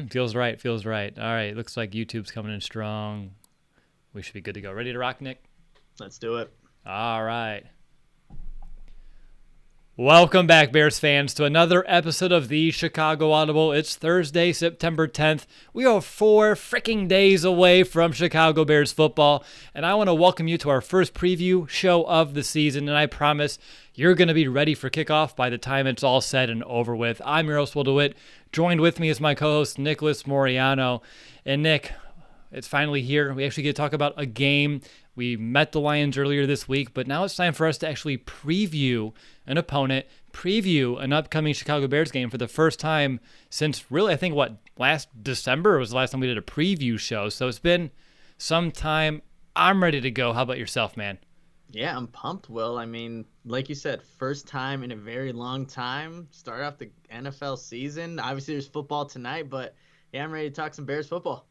Feels right. Feels right. All right. Looks like YouTube's coming in strong. We should be good to go. Ready to rock, Nick? Let's do it. All right. Welcome back, Bears fans, to another episode of the Chicago Audible. It's Thursday, September 10th. We are 4 freaking days away from Chicago Bears football, and I want to welcome you to our first preview show of the season, and I promise you're going to be ready for kickoff by the time it's all said and over with. I'm your host, Will DeWitt. Joined with me is my co-host, Nicholas Moriano. And Nick, it's finally here. We actually get to talk about a game. We met the Lions earlier this week, but now it's time for us to actually preview an opponent, preview an upcoming Chicago Bears game for the first time since really, I think, last December was the last time we did a preview show. So it's been some time. I'm ready to go. How about yourself, man? Yeah, I'm pumped, Will. I mean, like you said, first time in a very long time. Start off the NFL season. Obviously, there's football tonight, but yeah, I'm ready to talk some Bears football.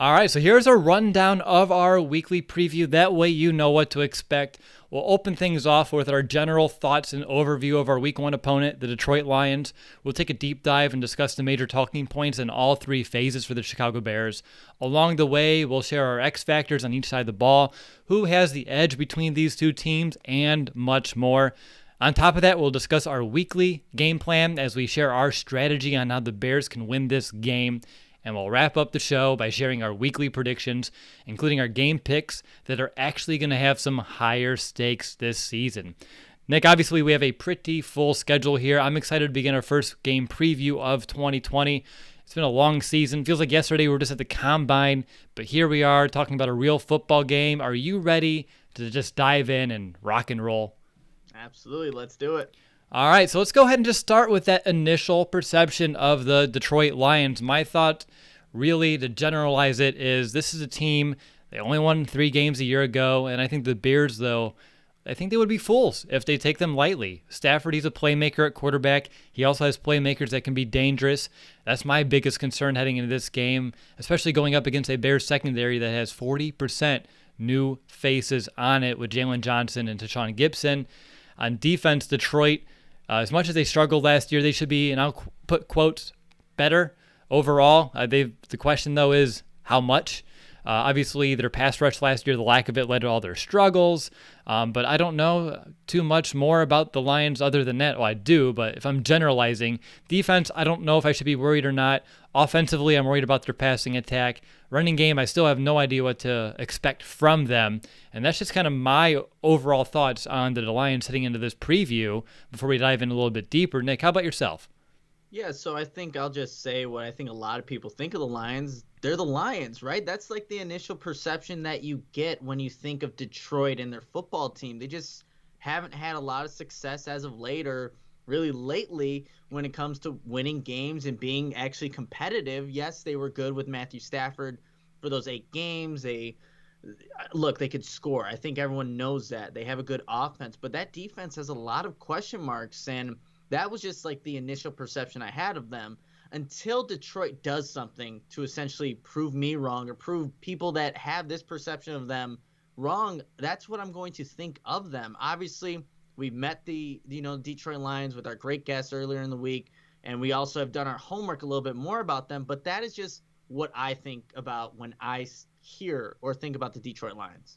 All right, so here's a rundown of our weekly preview. That way you know what to expect. We'll open things off with our general thoughts and overview of our Week 1 opponent, the Detroit Lions. We'll take a deep dive and discuss the major talking points in all 3 phases for the Chicago Bears. Along the way, we'll share our X factors on each side of the ball, who has the edge between these two teams, and much more. On top of that, we'll discuss our weekly game plan as we share our strategy on how the Bears can win this game. And we'll wrap up the show by sharing our weekly predictions, including our game picks that are actually going to have some higher stakes this season. Nick, obviously we have a pretty full schedule here. I'm excited to begin our first game preview of 2020. It's been a long season. Feels like yesterday we were just at the Combine, but here we are talking about a real football game. Are you ready to just dive in and rock and roll? Absolutely. Let's do it. All right, so let's go ahead and just start with that initial perception of the Detroit Lions. My thought, really, to generalize it, is this is a team, they only won 3 games a year ago, and I think the Bears, though, I think they would be fools if they take them lightly. Stafford, he's a playmaker at quarterback. He also has playmakers that can be dangerous. That's my biggest concern heading into this game, especially going up against a Bears secondary that has 40% new faces on it with Jalen Johnson and Tashawn Gibson. On defense, Detroit, as much as they struggled last year, they should be, and I'll put quotes, better overall. The question, though, is how much? Obviously, their pass rush last year, the lack of it led to all their struggles. But I don't know too much more about the Lions other than that. Well, I do, but if I'm generalizing, defense, I don't know if I should be worried or not. Offensively, I'm worried about their passing attack. Running game, I still have no idea what to expect from them. And that's just kind of my overall thoughts on the Lions heading into this preview before we dive in a little bit deeper. Nick, how about yourself? Yeah, so I think I'll just say what I think a lot of people think of the Lions. They're the Lions, right? That's like the initial perception that you get when you think of Detroit and their football team. They just haven't had a lot of success as of late, or really lately, when it comes to winning games and being actually competitive. Yes, they were good with Matthew Stafford for those 8 games. They could score. I think everyone knows that. They have a good offense, but that defense has a lot of question marks, and that was just like the initial perception I had of them until Detroit does something to essentially prove me wrong or prove people that have this perception of them wrong. That's what I'm going to think of them. Obviously, we met the Detroit Lions with our great guests earlier in the week, and we also have done our homework a little bit more about them, but that is just what I think about when I hear or think about the Detroit Lions.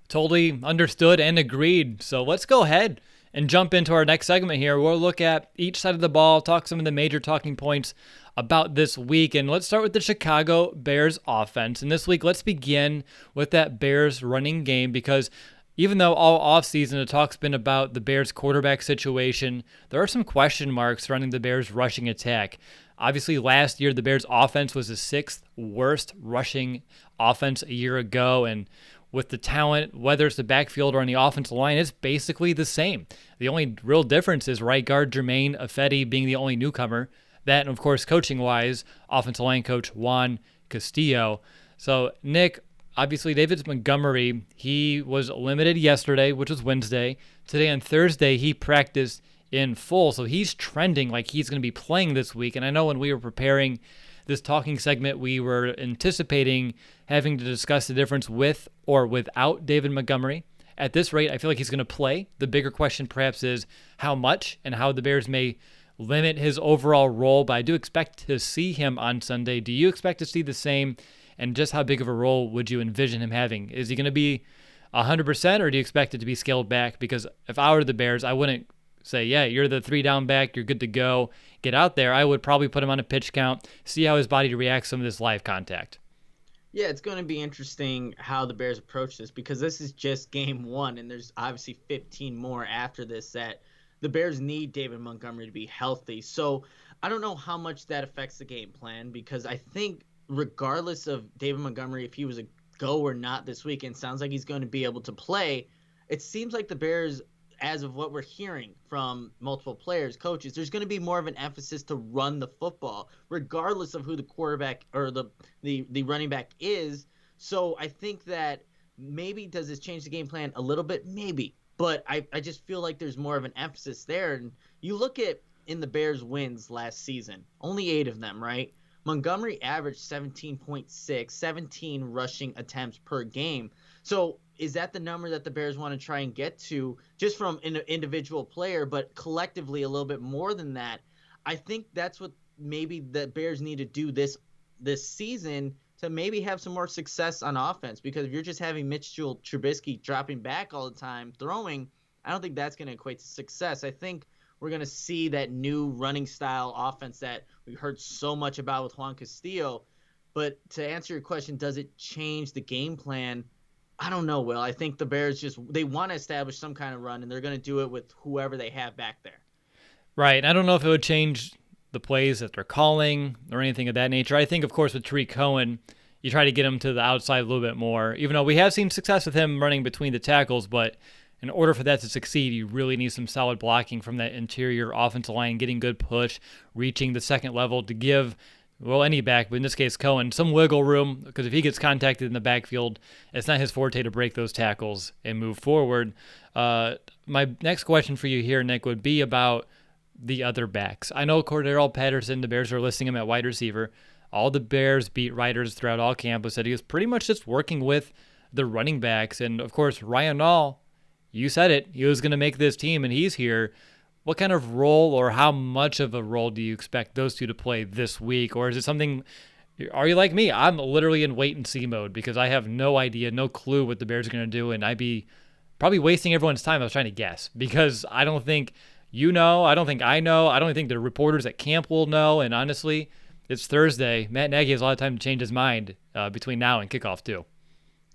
Totally understood and agreed. So let's go ahead and jump into our next segment here. We'll look at each side of the ball, talk some of the major talking points about this week. And let's start with the Chicago Bears offense. And this week, let's begin with that Bears running game, because even though all offseason the talk's been about the Bears quarterback situation, there are some question marks surrounding the Bears rushing attack. Obviously, last year, the Bears offense was the 6th worst rushing offense a year ago. And with the talent, whether it's the backfield or on the offensive line, it's basically the same. The only real difference is right guard Jermaine Ifedi being the only newcomer. That, and of course, coaching-wise, offensive line coach Juan Castillo. So, Nick, obviously, David Montgomery, he was limited yesterday, which was Wednesday. Today on Thursday, he practiced in full, so he's trending like he's going to be playing this week. And I know when we were preparing this talking segment, we were anticipating having to discuss the difference with or without David Montgomery. At this rate, I feel like he's going to play. The bigger question perhaps is how much and how the Bears may limit his overall role, but I do expect to see him on Sunday. Do you expect to see the same? And just how big of a role would you envision him having? Is he going to be 100%, or do you expect it to be scaled back? Because if I were the Bears, I wouldn't say, yeah, you're the 3-down back, you're good to go, get out there. I would probably put him on a pitch count, see how his body reacts to some of this live contact. Yeah, it's going to be interesting how the Bears approach this, because this is just game one, and there's obviously 15 more after this that the Bears need David Montgomery to be healthy. So I don't know how much that affects the game plan, because I think regardless of David Montgomery, if he was a go or not this weekend, sounds like he's going to be able to play. It seems like the Bears, as of what we're hearing from multiple players, coaches, there's going to be more of an emphasis to run the football, regardless of who the quarterback or the running back is. So I think that maybe does this change the game plan a little bit? Maybe. But I just feel like there's more of an emphasis there. And you look at in the Bears' wins last season, only 8 of them, right? Montgomery averaged 17.6, 17 rushing attempts per game. So is that the number that the Bears want to try and get to, just from an individual player, but collectively a little bit more than that? I think that's what maybe the Bears need to do this season to maybe have some more success on offense, because if you're just having Mitchell Trubisky dropping back all the time throwing, I don't think that's going to equate to success. I think we're going to see that new running style offense that we heard so much about with Juan Castillo. But to answer your question, does it change the game plan? I don't know, Will. I think the Bears they want to establish some kind of run, and they're going to do it with whoever they have back there. Right. I don't know if it would change the plays that they're calling or anything of that nature. I think, of course, with Tariq Cohen, you try to get him to the outside a little bit more, even though we have seen success with him running between the tackles. But in order for that to succeed, you really need some solid blocking from that interior offensive line, getting good push, reaching the second level to give, well, any back, but in this case, Cohen, some wiggle room, because if he gets contacted in the backfield, it's not his forte to break those tackles and move forward. My next question for you here, Nick, would be about the other backs. I know Cordero Patterson, the Bears are listing him at wide receiver. All the Bears beat writers throughout all camp said he was pretty much just working with the running backs. And, of course, Ryan Nall, you said it, he was going to make this team, and he's here. What kind of role or how much of a role do you expect those two to play this week? Or is it something, are you like me? I'm literally in wait-and-see mode because I have no idea, no clue what the Bears are going to do, and I'd be probably wasting everyone's time. I was trying to guess because I don't think you know. I don't think I know. I don't think the reporters at camp will know. And honestly, it's Thursday. Matt Nagy has a lot of time to change his mind between now and kickoff too.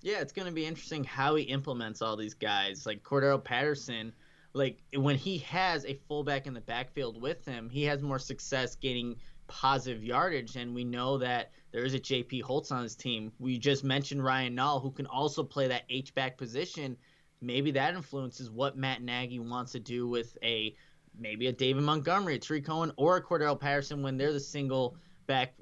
Yeah, it's going to be interesting how he implements all these guys. Like Cordero Patterson, like when he has a fullback in the backfield with him, he has more success gaining positive yardage. And we know that there is a JP Holtz on his team. We just mentioned Ryan Nall, who can also play that H-back position. Maybe that influences what Matt Nagy wants to do with maybe a David Montgomery, a Tariq Cohen, or a Cordero Patterson when they're the single back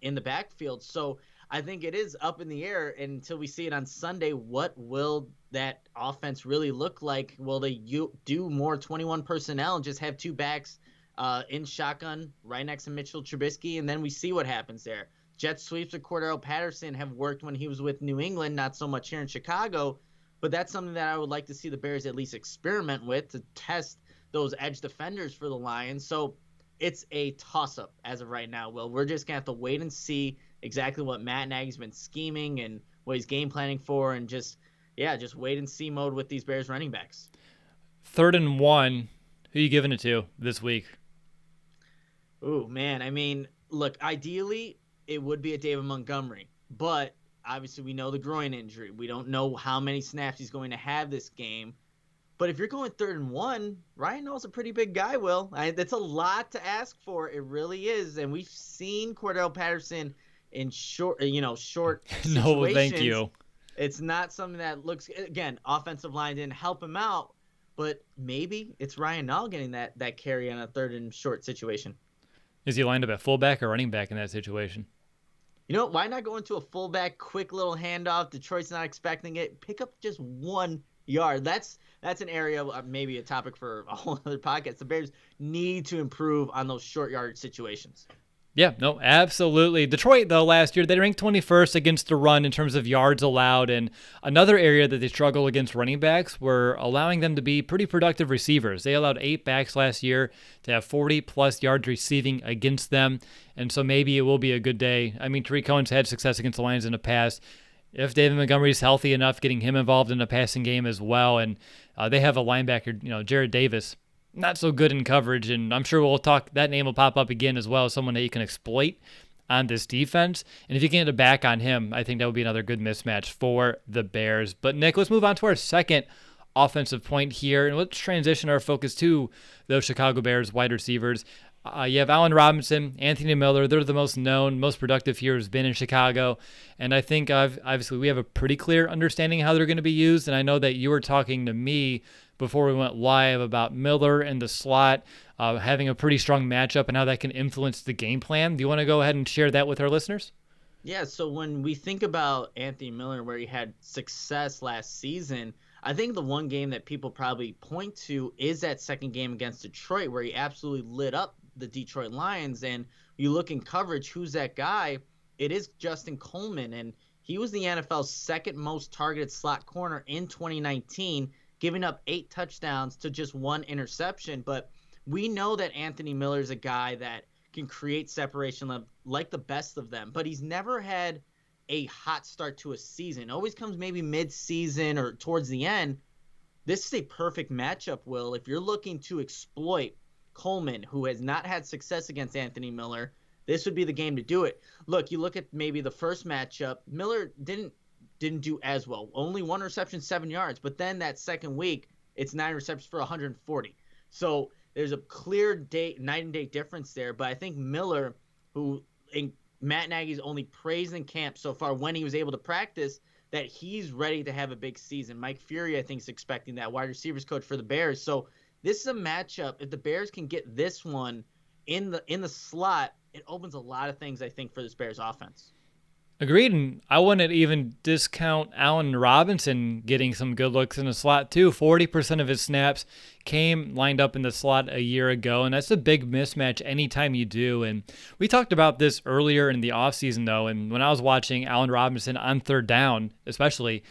in the backfield. So I think it is up in the air until we see it on Sunday. What will that offense really look like? Will they do more 21 personnel and just have 2 backs in shotgun right next to Mitchell Trubisky, and then we see what happens there? Jet sweeps with Cordero Patterson have worked when he was with New England, not so much here in Chicago, but that's something that I would like to see the Bears at least experiment with to test those edge defenders for the Lions. So it's a toss-up as of right now, Will. We're just going to have to wait and see exactly what Matt Nagy's been scheming and what he's game planning for, and just wait and see mode with these Bears running backs. 3rd and 1, who are you giving it to this week? Ooh, man. I mean, look, ideally it would be a David Montgomery, but obviously we know the groin injury. We don't know how many snaps he's going to have this game. But if you're going 3rd and 1, Ryan Nall's a pretty big guy, Will. That's a lot to ask for. It really is. And we've seen Cordero Patterson in short situations. No, thank you. It's not something that looks, again, offensive line didn't help him out, but maybe it's Ryan Nall getting that carry on a 3rd and short situation. Is he lined up at fullback or running back in that situation? You know, why not go into a fullback, quick little handoff? Detroit's not expecting it. Pick up just 1 yard. That's an area, maybe a topic for a whole other podcast. The Bears need to improve on those short yard situations. Yeah, no, absolutely. Detroit, though, last year, they ranked 21st against the run in terms of yards allowed. And another area that they struggle against running backs were allowing them to be pretty productive receivers. They allowed 8 backs last year to have 40-plus yards receiving against them. And so maybe it will be a good day. I mean, Tariq Cohen's had success against the Lions in the past. If David Montgomery's healthy enough, getting him involved in the passing game as well. And they have a linebacker, Jared Davis, not so good in coverage, and I'm sure that name will pop up again as well as someone that you can exploit on this defense. And if you can get a back on him, I think that would be another good mismatch for the Bears. But Nick, let's move on to our second offensive point here, and let's transition our focus to those Chicago Bears wide receivers. You have Allen Robinson, Anthony Miller. They're the most known, most productive here has been in Chicago. And I think obviously we have a pretty clear understanding how they're going to be used. And I know that you were talking to me before we went live about Miller in the slot, having a pretty strong matchup and how that can influence the game plan. Do you want to go ahead and share that with our listeners? Yeah, so when we think about Anthony Miller, where he had success last season, I think the one game that people probably point to is that second game against Detroit, where he absolutely lit up the Detroit Lions. And you look in coverage, who's that guy? It is Justin Coleman, and he was the NFL's second most targeted slot corner in 2019, giving up 8 touchdowns to just 1 interception. But we know that Anthony Miller is a guy that can create separation like the best of them, but he's never had a hot start to a season. It always comes maybe mid-season or towards the end. This is a perfect matchup, Will. If you're looking to exploit Coleman, who has not had success against Anthony Miller, this would be the game to do it. Look, you look at maybe the first matchup, Miller didn't do as well. Only 1 reception, 7 yards. But then that second week, it's 9 receptions for 140. So there's a clear night and day difference there. But I think Miller, who Matt Nagy's only praised in camp so far when he was able to practice, that he's ready to have a big season. Mike Fury, I think, is expecting that, wide receivers coach for the Bears. So this is a matchup. If the Bears can get this one in the slot, it opens a lot of things, I think, for this Bears offense. Agreed, and I wouldn't even discount Allen Robinson getting some good looks in the slot too. 40% of his snaps came lined up in the slot a year ago, and that's a big mismatch anytime you do. And we talked about this earlier in the offseason, though, and when I was watching Allen Robinson on third down, especially,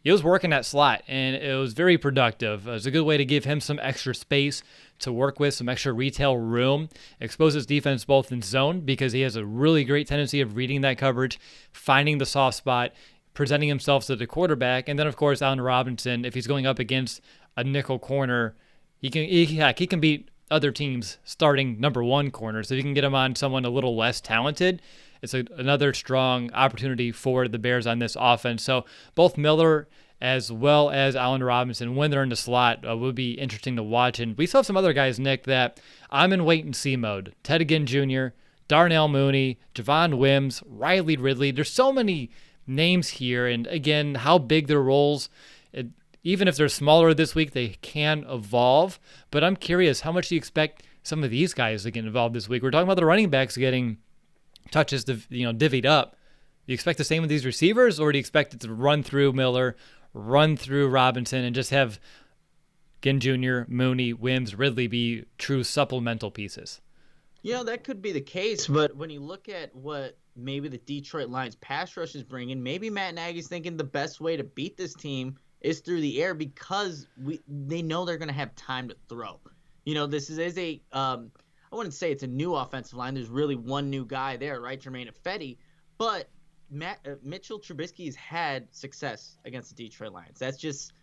he was working that slot, and it was very productive. It was a good way to give him some extra space to work with, some extra retail room, expose his defense both in zone because he has a really great tendency of reading that coverage, finding the soft spot, presenting himself to the quarterback, and then, of course, Allen Robinson, if he's going up against a nickel corner, he can beat other teams starting number 1 corner. So if you can get him on someone a little less talented, it's another strong opportunity for the Bears on this offense. So both Miller as well as Allen Robinson, when they're in the slot, would be interesting to watch. And we still have some other guys, Nick, that I'm in wait-and-see mode. Ted Ginn Jr., Darnell Mooney, Javon Wims, Riley Ridley. There's so many names here. And again, how big their roles, even if they're smaller this week, they can evolve. But I'm curious, how much do you expect some of these guys to get involved this week? We're talking about the running backs getting touches divvied up. Do you expect the same with these receivers, or do you expect it to run through Miller, run through Robinson, and just have Ginn Jr., Mooney, Wims, Ridley be true supplemental pieces? That could be the case, but when you look at what maybe the Detroit Lions pass rush is bringing, maybe Matt Nagy's thinking the best way to beat this team is through the air because they know they're going to have time to throw. This is I wouldn't say it's a new offensive line. There's really one new guy there, right? Jermaine Ifedi. But Mitchell Trubisky's had success against the Detroit Lions. That's just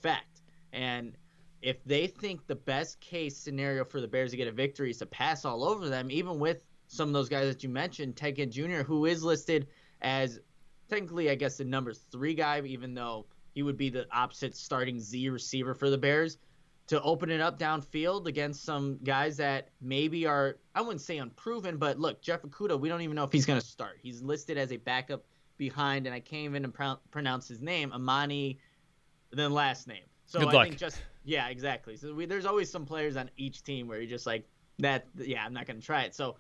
fact. And if they think the best case scenario for the Bears to get a victory is to pass all over them, even with some of those guys that you mentioned, Ted Ginn Jr., who is listed as technically, I guess, the number 3 guy, even though he would be the opposite starting Z receiver for the Bears, to open it up downfield against some guys that maybe are, I wouldn't say unproven, but look, Jeff Okudah, we don't even know if he's going to start. He's listed as a backup behind, and I can't even pronounce his name, Amani, then last name. So Good luck. Think yeah, exactly. So there's always some players on each team where you're just like, I'm not going to try it. So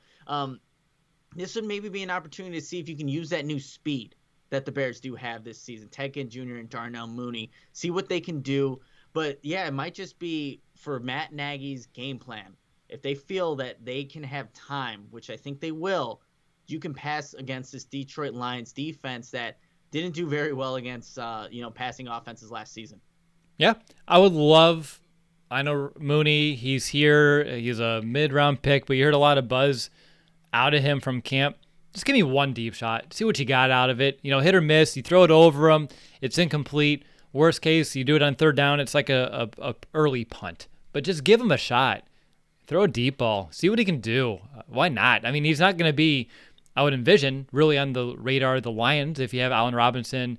this would maybe be an opportunity to see if you can use that new speed that the Bears do have this season. Ted Ginn Jr. and Darnell Mooney, see what they can do. But, yeah, it might just be for Matt Nagy's game plan if they feel that they can have time, which I think they will, you can pass against this Detroit Lions defense that didn't do very well against passing offenses last season. Yeah, I would love. I know Mooney, he's here. He's a mid-round pick, but you heard a lot of buzz out of him from camp. Just give me one deep shot. See what you got out of it. Hit or miss. You throw it over him. It's incomplete. Worst case, you do it on third down. It's like a early punt. But just give him a shot. Throw a deep ball. See what he can do. Why not? I mean, he's not going to be, I would envision, really on the radar of the Lions if you have Allen Robinson,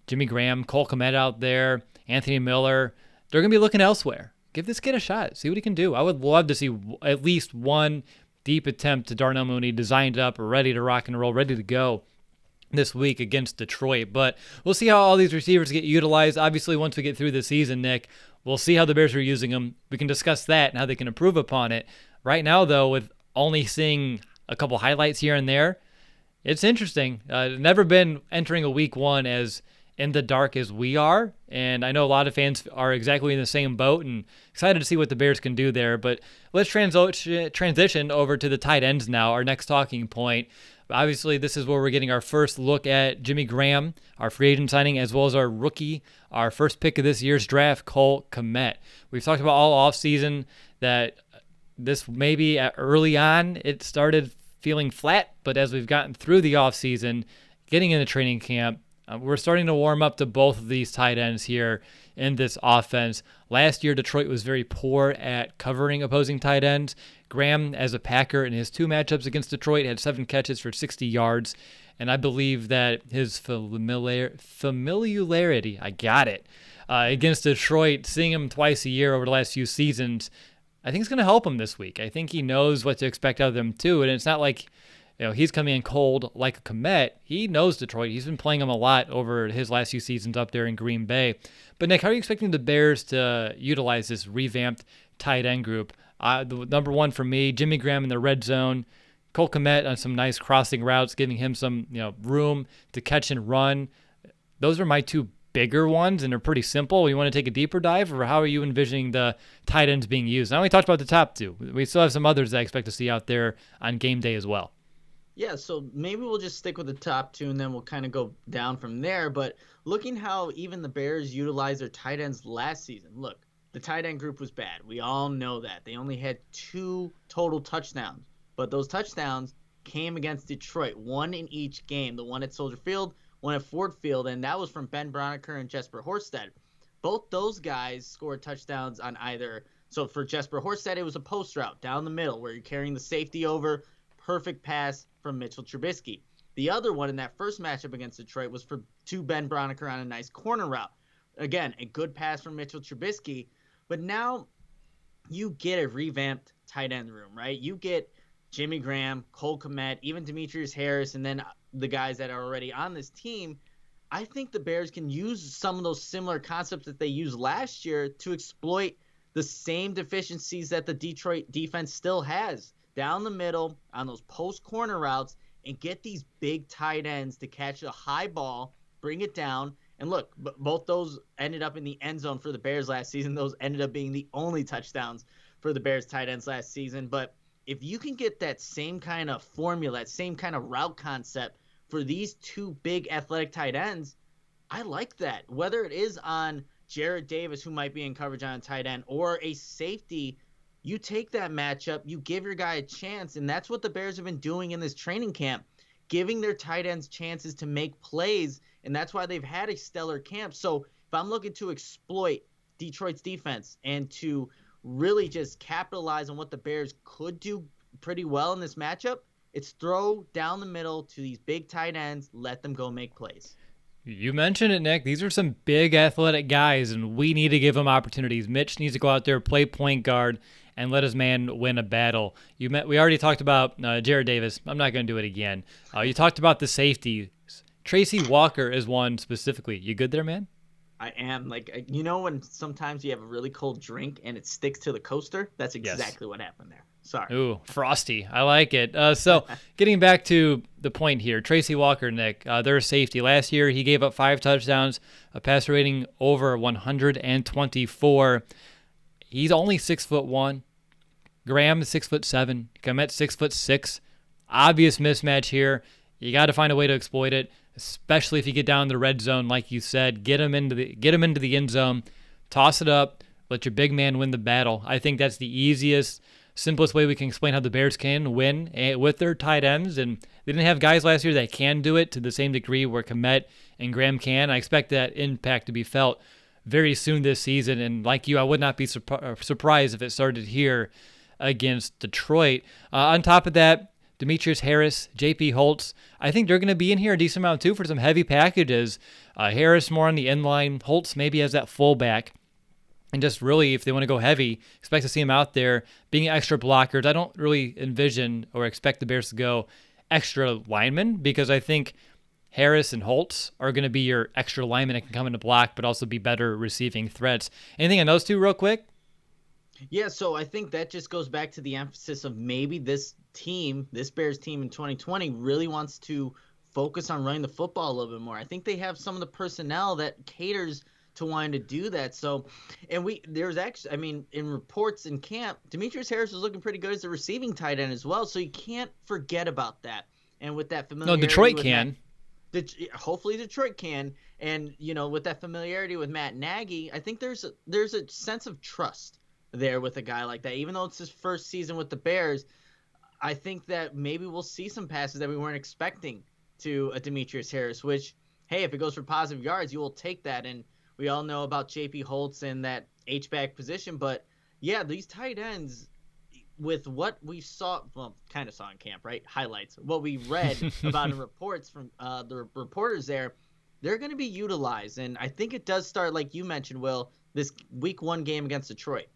Jimmy Graham, Cole Kmet out there, Anthony Miller. They're going to be looking elsewhere. Give this kid a shot. See what he can do. I would love to see at least one deep attempt to Darnell Mooney designed up, ready to rock and roll, ready to go this week against Detroit. But we'll see how all these receivers get utilized. Obviously, once we get through the season, Nick, we'll see how the Bears are using them. We can discuss that and how they can improve upon it. Right now, though, with only seeing a couple highlights here and there, it's interesting. Never been entering a week one as in the dark as we are, and I know a lot of fans are exactly in the same boat and excited to see what the Bears can do there. But let's transition over to the tight ends now, our next talking point. Obviously, this is where we're getting our first look at Jimmy Graham, our free agent signing, as well as our rookie, our first pick of this year's draft, Cole Kmet. We've talked about all offseason that this maybe early on it started feeling flat, but as we've gotten through the offseason, getting into training camp, we're starting to warm up to both of these tight ends here in this offense. Last year, Detroit was very poor at covering opposing tight ends. Graham, as a Packer, in his two matchups against Detroit, had 7 catches for 60 yards. And I believe that his familiarity, against Detroit, seeing him twice a year over the last few seasons, I think it's going to help him this week. I think he knows what to expect out of them, too. And it's not like he's coming in cold like a Kmet. He knows Detroit. He's been playing them a lot over his last few seasons up there in Green Bay. But, Nick, how are you expecting the Bears to utilize this revamped tight end group? The number one for me, Jimmy Graham in the red zone, Cole Kmet on some nice crossing routes, giving him some room to catch and run. Those are my two bigger ones, and they're pretty simple. You want to take a deeper dive, or how are you envisioning the tight ends being used? I only talked about the top two. We still have some others that I expect to see out there on game day as well. Yeah, so maybe we'll just stick with the top two, and then we'll kind of go down from there. But looking how even the Bears utilized their tight ends last season, look, the tight end group was bad. We all know that. They only had 2 total touchdowns, but those touchdowns came against Detroit, 1 in each game, the one at Soldier Field, one at Ford Field, and that was from Ben Broniker and Jesper Horsted. Both those guys scored touchdowns on either. So for Jesper Horsted, it was a post route down the middle where you're carrying the safety over, perfect pass from Mitchell Trubisky. The other one in that first matchup against Detroit was to Ben Broniker on a nice corner route. Again, a good pass from Mitchell Trubisky, but now you get a revamped tight end room, right? You get Jimmy Graham, Cole Kmet, even Demetrius Harris, and then the guys that are already on this team. I think the Bears can use some of those similar concepts that they used last year to exploit the same deficiencies that the Detroit defense still has down the middle on those post corner routes, and get these big tight ends to catch a high ball, bring it down. And look, both those ended up in the end zone for the Bears last season. Those ended up being the only touchdowns for the Bears tight ends last season. But if you can get that same kind of formula, that same kind of route concept for these 2 big athletic tight ends, I like that. Whether it is on Jarrad Davis, who might be in coverage on a tight end, or a safety, you take that matchup, you give your guy a chance, and that's what the Bears have been doing in this training camp, giving their tight ends chances to make plays, and that's why they've had a stellar camp. So if I'm looking to exploit Detroit's defense and to really just capitalize on what the Bears could do pretty well in this matchup, it's throw down the middle to these big tight ends, let them go make plays. You mentioned it, Nick. These are some big athletic guys, and we need to give them opportunities. Mitch needs to go out there, play point guard, and let his man win a battle. We already talked about Jarrad Davis. I'm not going to do it again. You talked about the safety. Tracy Walker is one specifically. You good there, man? I am. Like, when sometimes you have a really cold drink and it sticks to the coaster? That's exactly what happened there. Sorry. Ooh, frosty. I like it. So getting back to the point here, Tracy Walker, Nick, their safety. Last year, he gave up 5 touchdowns, a passer rating over 124. He's only 6'1", Graham is 6'7", Kmet 6'6". Obvious mismatch here. You got to find a way to exploit it, especially if you get down in the red zone, like you said. Get him into the end zone, toss it up, let your big man win the battle. I think that's the easiest, simplest way we can explain how the Bears can win with their tight ends. And they didn't have guys last year that can do it to the same degree where Kmet and Graham can. I expect that impact to be felt very soon this season. And like you, I would not be surprised if it started here against Detroit. On top of that, Demetrius Harris, J.P. Holtz, I think they're going to be in here a decent amount too for some heavy packages. Harris more on the inline, Holtz maybe as that fullback. And just really, if they want to go heavy, expect to see him out there being extra blockers. I don't really envision or expect the Bears to go extra linemen because I think Harris and Holtz are going to be your extra linemen that can come into block but also be better receiving threats. Anything on those two real quick? Yeah, so I think that just goes back to the emphasis of maybe this Bears team in 2020 really wants to focus on running the football a little bit more. I think they have some of the personnel that caters to wanting to do that. So, and there's actually, I mean, in reports in camp, Demetrius Harris was looking pretty good as a receiving tight end as well. So you can't forget about that. And with that familiarity, no, Detroit can. Hopefully Detroit can. And, with that familiarity with Matt Nagy, I think there's a sense of trust there with a guy like that. Even though it's his first season with the Bears, I think that maybe we'll see some passes that we weren't expecting to a Demetrius Harris, which, hey, if it goes for positive yards, you will take that. And we all know about J.P. Holtz and that H-back position. But, yeah, these tight ends, with what we saw, well, kind of saw in camp, right? Highlights. What we read about in reports from the reporters there, they're going to be utilized. And I think it does start, like you mentioned, Will, this week 1 game against Detroit.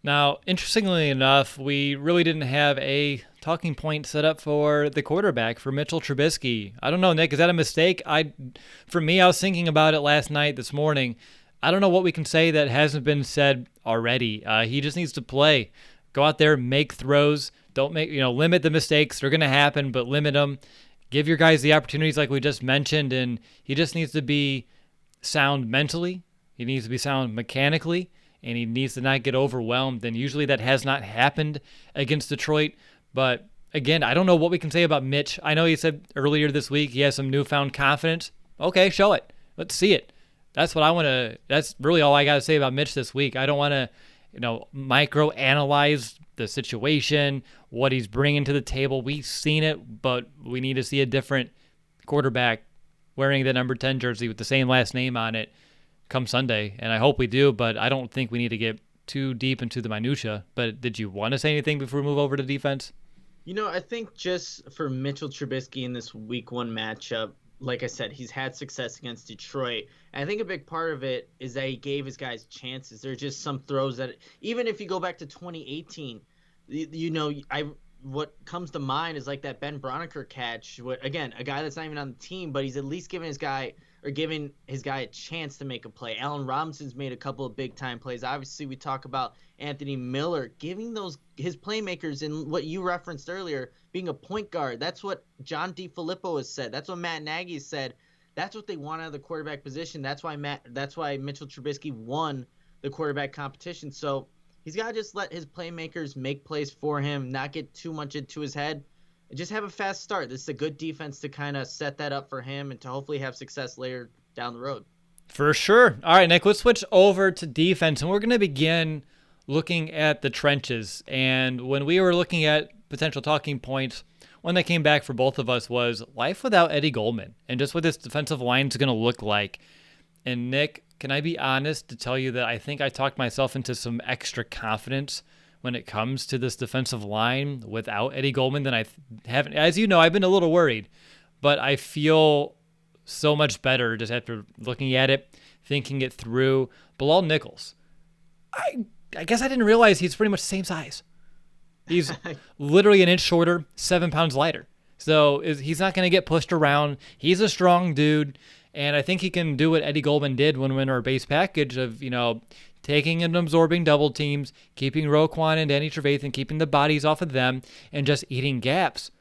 Now, interestingly enough, we really didn't have a talking point set up for the quarterback, for Mitchell Trubisky. I don't know, Nick, is that a mistake? For me, I was thinking about it last night, this morning. I don't know what we can say that hasn't been said already. He just needs to play. Go out there, make throws. Don't limit the mistakes. They're going to happen, but limit them. Give your guys the opportunities like we just mentioned, and he just needs to be sound mentally. He needs to be sound mechanically. And he needs to not get overwhelmed. And usually that has not happened against Detroit. But again, I don't know what we can say about Mitch. I know he said earlier this week he has some newfound confidence. Okay, show it. Let's see it. That's really all I got to say about Mitch this week. I don't want to, micro-analyze the situation, what he's bringing to the table. We've seen it, but we need to see a different quarterback wearing the number 10 jersey with the same last name on it come Sunday, and I hope we do, but I don't think we need to get too deep into the minutia. But did you want to say anything before we move over to defense? I think just for Mitchell Trubisky in this week 1 matchup, like I said, he's had success against Detroit. And I think a big part of it is that he gave his guys chances. There's just some throws that, even if you go back to 2018, what comes to mind is like that Ben Broniker catch. Again, a guy that's not even on the team, but he's at least giving his guy a chance to make a play. Allen Robinson's made a couple of big-time plays. Obviously, we talk about Anthony Miller giving his playmakers, in what you referenced earlier, being a point guard. That's what John DeFilippo has said. That's what Matt Nagy has said. That's what they want out of the quarterback position. That's why Mitchell Trubisky won the quarterback competition. So he's got to just let his playmakers make plays for him, not get too much into his head. Just have a fast start. This is a good defense to kind of set that up for him and to hopefully have success later down the road. For sure. All right, Nick, let's switch over to defense, and we're going to begin looking at the trenches. And when we were looking at potential talking points, one that came back for both of us was life without Eddie Goldman and just what this defensive line is going to look like. And Nick, can I be honest to tell you that I think I talked myself into some extra confidence when it comes to this defensive line without Eddie Goldman than I haven't. As you know, I've been a little worried, but I feel so much better just after looking at it, thinking it through. Bilal Nichols, I guess I didn't realize he's pretty much the same size. He's literally an inch shorter, 7 pounds lighter. So he's not going to get pushed around. He's a strong dude, and I think he can do what Eddie Goldman did when we went our base package of, taking and absorbing double teams, keeping Roquan and Danny Trevathan, keeping the bodies off of them, and just eating gaps.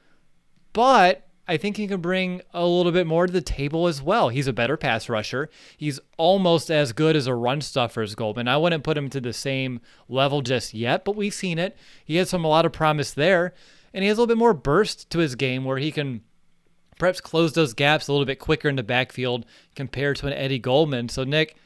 But I think he can bring a little bit more to the table as well. He's a better pass rusher. He's almost as good as a run stuffer as Goldman. I wouldn't put him to the same level just yet, but we've seen it. He has a lot of promise there, and he has a little bit more burst to his game where he can perhaps close those gaps a little bit quicker in the backfield compared to an Eddie Goldman. So, Nick,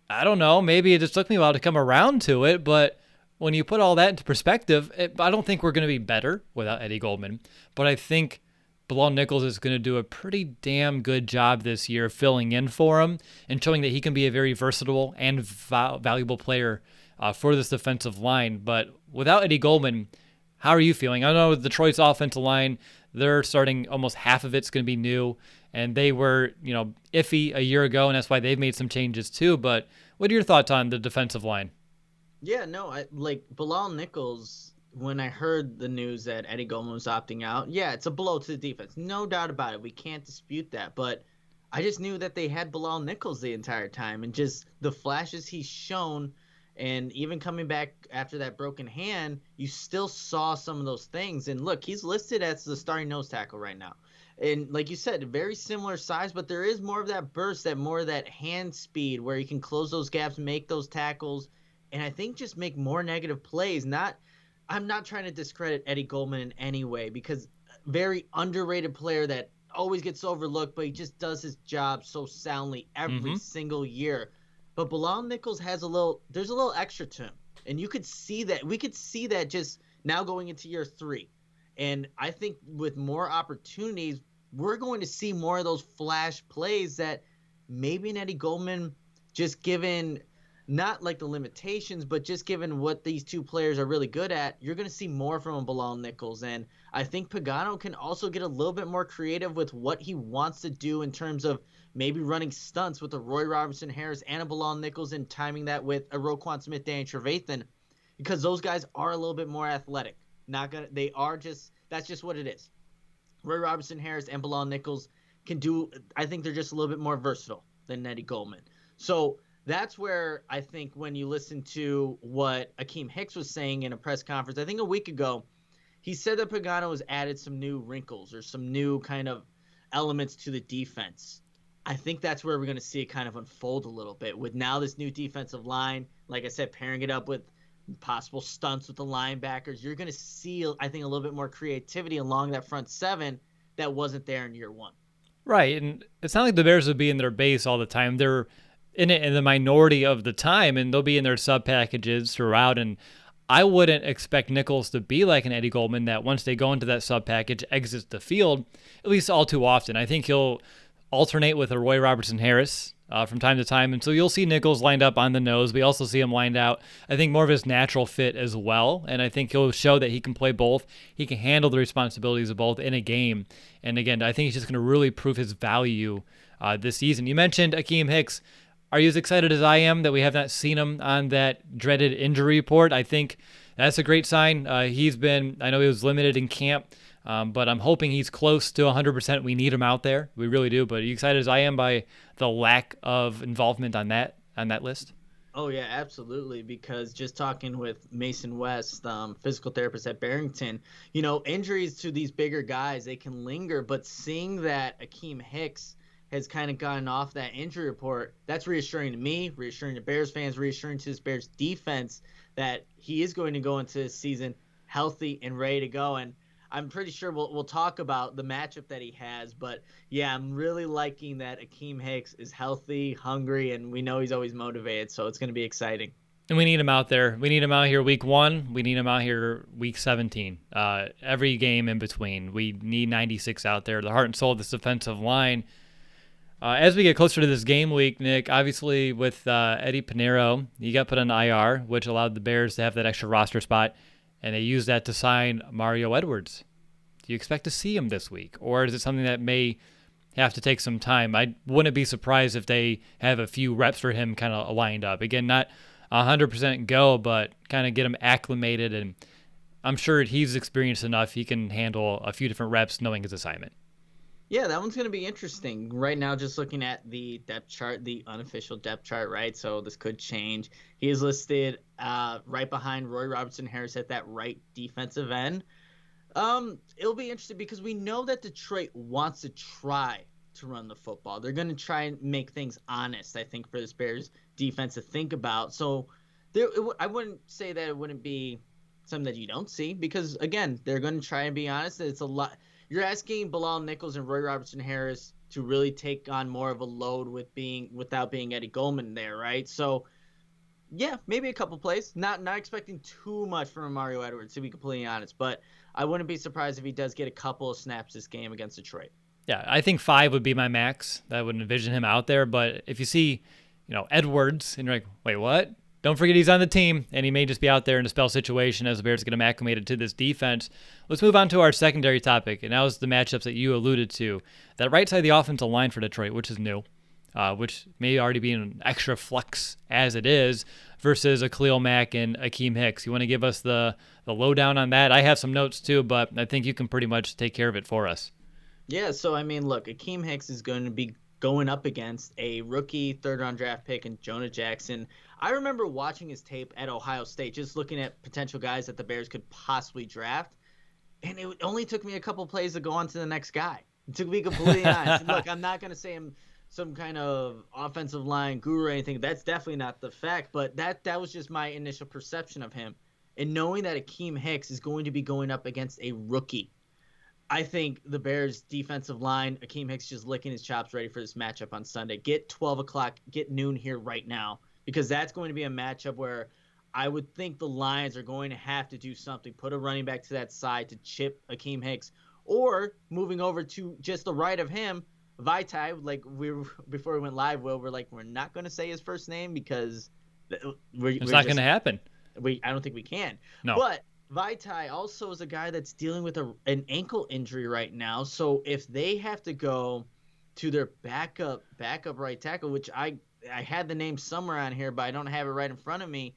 I don't know. Maybe it just took me a while to come around to it, but when you put all that into perspective, I don't think we're going to be better without Eddie Goldman, but I think Bilal Nichols is going to do a pretty damn good job this year filling in for him and showing that he can be a very versatile and valuable player for this defensive line. But without Eddie Goldman, how are you feeling? I know Detroit's offensive line, they're starting almost half of it's going to be new, and they were, iffy a year ago, and that's why they've made some changes too. But what are your thoughts on the defensive line? Yeah, no, I like Bilal Nichols. When I heard the news that Eddie Goldman was opting out, yeah, it's a blow to the defense. No doubt about it. We can't dispute that. But I just knew that they had Bilal Nichols the entire time, and just the flashes he's shown, and even coming back after that broken hand, you still saw some of those things. And look, he's listed as the starting nose tackle right now. And like you said, very similar size, but there is more of that burst, more of that hand speed where he can close those gaps, make those tackles, and I think just make more negative plays. I'm not trying to discredit Eddie Goldman in any way, because very underrated player that always gets overlooked, but he just does his job so soundly every single year. But Bilal Nichols there's a little extra to him. And you could see that. We could see that just now going into year 3. And I think with more opportunities, we're going to see more of those flash plays that maybe an Eddie Goldman, just given not like the limitations, but just given what these two players are really good at, you're going to see more from Bilal Nichols. And I think Pagano can also get a little bit more creative with what he wants to do in terms of maybe running stunts with a Roy Robertson Harris and a Bilal Nichols, and timing that with a Roquan Smith, Danny Trevathan, because those guys are a little bit more athletic. That's just what it is. Roy Robertson Harris and Bilal Nichols I think they're just a little bit more versatile than Eddie Goldman. So that's where I think when you listen to what Akeem Hicks was saying in a press conference, I think a week ago, he said that Pagano has added some new wrinkles or some new kind of elements to the defense. I think that's where we're going to see it kind of unfold a little bit with now this new defensive line. Like I said, pairing it up with possible stunts with the linebackers. You're going to see, I think, a little bit more creativity along that front seven that wasn't there in year 1. Right, and it's not like the Bears would be in their base all the time. They're in it in the minority of the time, and they'll be in their sub packages throughout. And I wouldn't expect Nichols to be like an Eddie Goldman that once they go into that sub package, exits the field, at least all too often. I think he'll alternate with a Roy Robertson Harris from time to time. And so you'll see Nichols lined up on the nose. We also see him lined out, I think, more of his natural fit as well. And I think he'll show that he can play both. He can handle the responsibilities of both in a game. And again, I think he's just going to really prove his value this season. You mentioned Akeem Hicks. Are you as excited as I am that we have not seen him on that dreaded injury report? I think that's a great sign. I know he was limited in camp, but I'm hoping he's close to 100%. We need him out there. We really do. But are you excited as I am by the lack of involvement on that list? Oh, yeah, absolutely. Because just talking with Mason West, physical therapist at Barrington, injuries to these bigger guys, they can linger. But seeing that Akeem Hicks has kind of gotten off that injury report, that's reassuring to me, reassuring to Bears fans, reassuring to this Bears defense that he is going to go into this season healthy and ready to go. And I'm pretty sure we'll talk about the matchup that he has. But, yeah, I'm really liking that Akeem Hicks is healthy, hungry, and we know he's always motivated. So it's going to be exciting. And we need him out there. We need him out here week 1. We need him out here week 17. Every game in between. We need 96 out there, the heart and soul of this defensive line. As we get closer to this game week, Nick, obviously with Eddie Pinheiro, he got put on IR, which allowed the Bears to have that extra roster spot, and they used that to sign Mario Edwards. Do you expect to see him this week, or is it something that may have to take some time? I wouldn't be surprised if they have a few reps for him kind of lined up. Again, not 100% go, but kind of get him acclimated, and I'm sure he's experienced enough. He can handle a few different reps knowing his assignment. Yeah, that one's going to be interesting. Right now, just looking at the depth chart, the unofficial depth chart, right? So this could change. He is listed right behind Roy Robertson Harris at that right defensive end. It'll be interesting because we know that Detroit wants to try to run the football. They're going to try and make things honest, I think, for this Bears defense to think about. So I wouldn't say that it wouldn't be something that you don't see because, again, they're going to try and be honest. It's a lot. You're asking Bilal Nichols and Roy Robertson Harris to really take on more of a load without being Eddie Goldman there, right? So yeah, maybe a couple plays. Not expecting too much from Mario Edwards, to be completely honest. But I wouldn't be surprised if he does get a couple of snaps this game against Detroit. Yeah, I think 5 would be my max. I would envision him out there. But if you see, Edwards, and you're like, wait, what? Don't forget he's on the team, and he may just be out there in a spell situation as the Bears get him acclimated to this defense. Let's move on to our secondary topic, and that was the matchups that you alluded to. That right side of the offensive line for Detroit, which is new, which may already be an extra flex as it is, versus a Khalil Mack and Akeem Hicks. You want to give us the lowdown on that? I have some notes too, but I think you can pretty much take care of it for us. Yeah, so I mean, look, Akeem Hicks is going to be going up against a rookie third-round draft pick in Jonah Jackson. I remember watching his tape at Ohio State, just looking at potential guys that the Bears could possibly draft, and it only took me a couple plays to go on to the next guy. To be completely honest, look, I'm not going to say I'm some kind of offensive line guru or anything. That's definitely not the fact, but that was just my initial perception of him. And knowing that Akeem Hicks is going to be going up against a rookie, I think the Bears' defensive line, Akeem Hicks just licking his chops ready for this matchup on Sunday. Get 12 o'clock, get noon here right now, because that's going to be a matchup where I would think the Lions are going to have to do something, put a running back to that side to chip Akeem Hicks, or moving over to just the right of him, Vaitai, like before we went live, Will, we're not going to say his first name because it's not going to happen. I don't think we can. No. But Vaitai also is a guy that's dealing with an ankle injury right now. So if they have to go to their backup right tackle, which I had the name somewhere on here, but I don't have it right in front of me.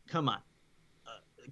Come on,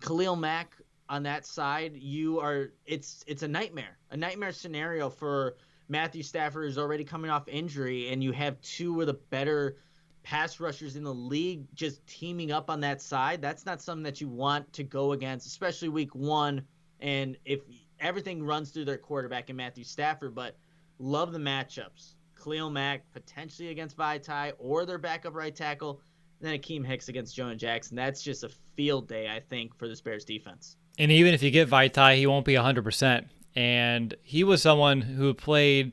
Khalil Mack on that side. It's a nightmare scenario for Matthew Stafford, who's already coming off injury, and you have two of the better pass rushers in the league just teaming up on that side. That's not something that you want to go against, especially week one. And if everything runs through their quarterback and Matthew Stafford, but love the matchups. Khalil Mack potentially against Vaitai or their backup right tackle, and then Akeem Hicks against Jonah Jackson. That's just a field day, I think, for this Bears defense. And even if you get Vaitai, he won't be 100%. And he was someone who played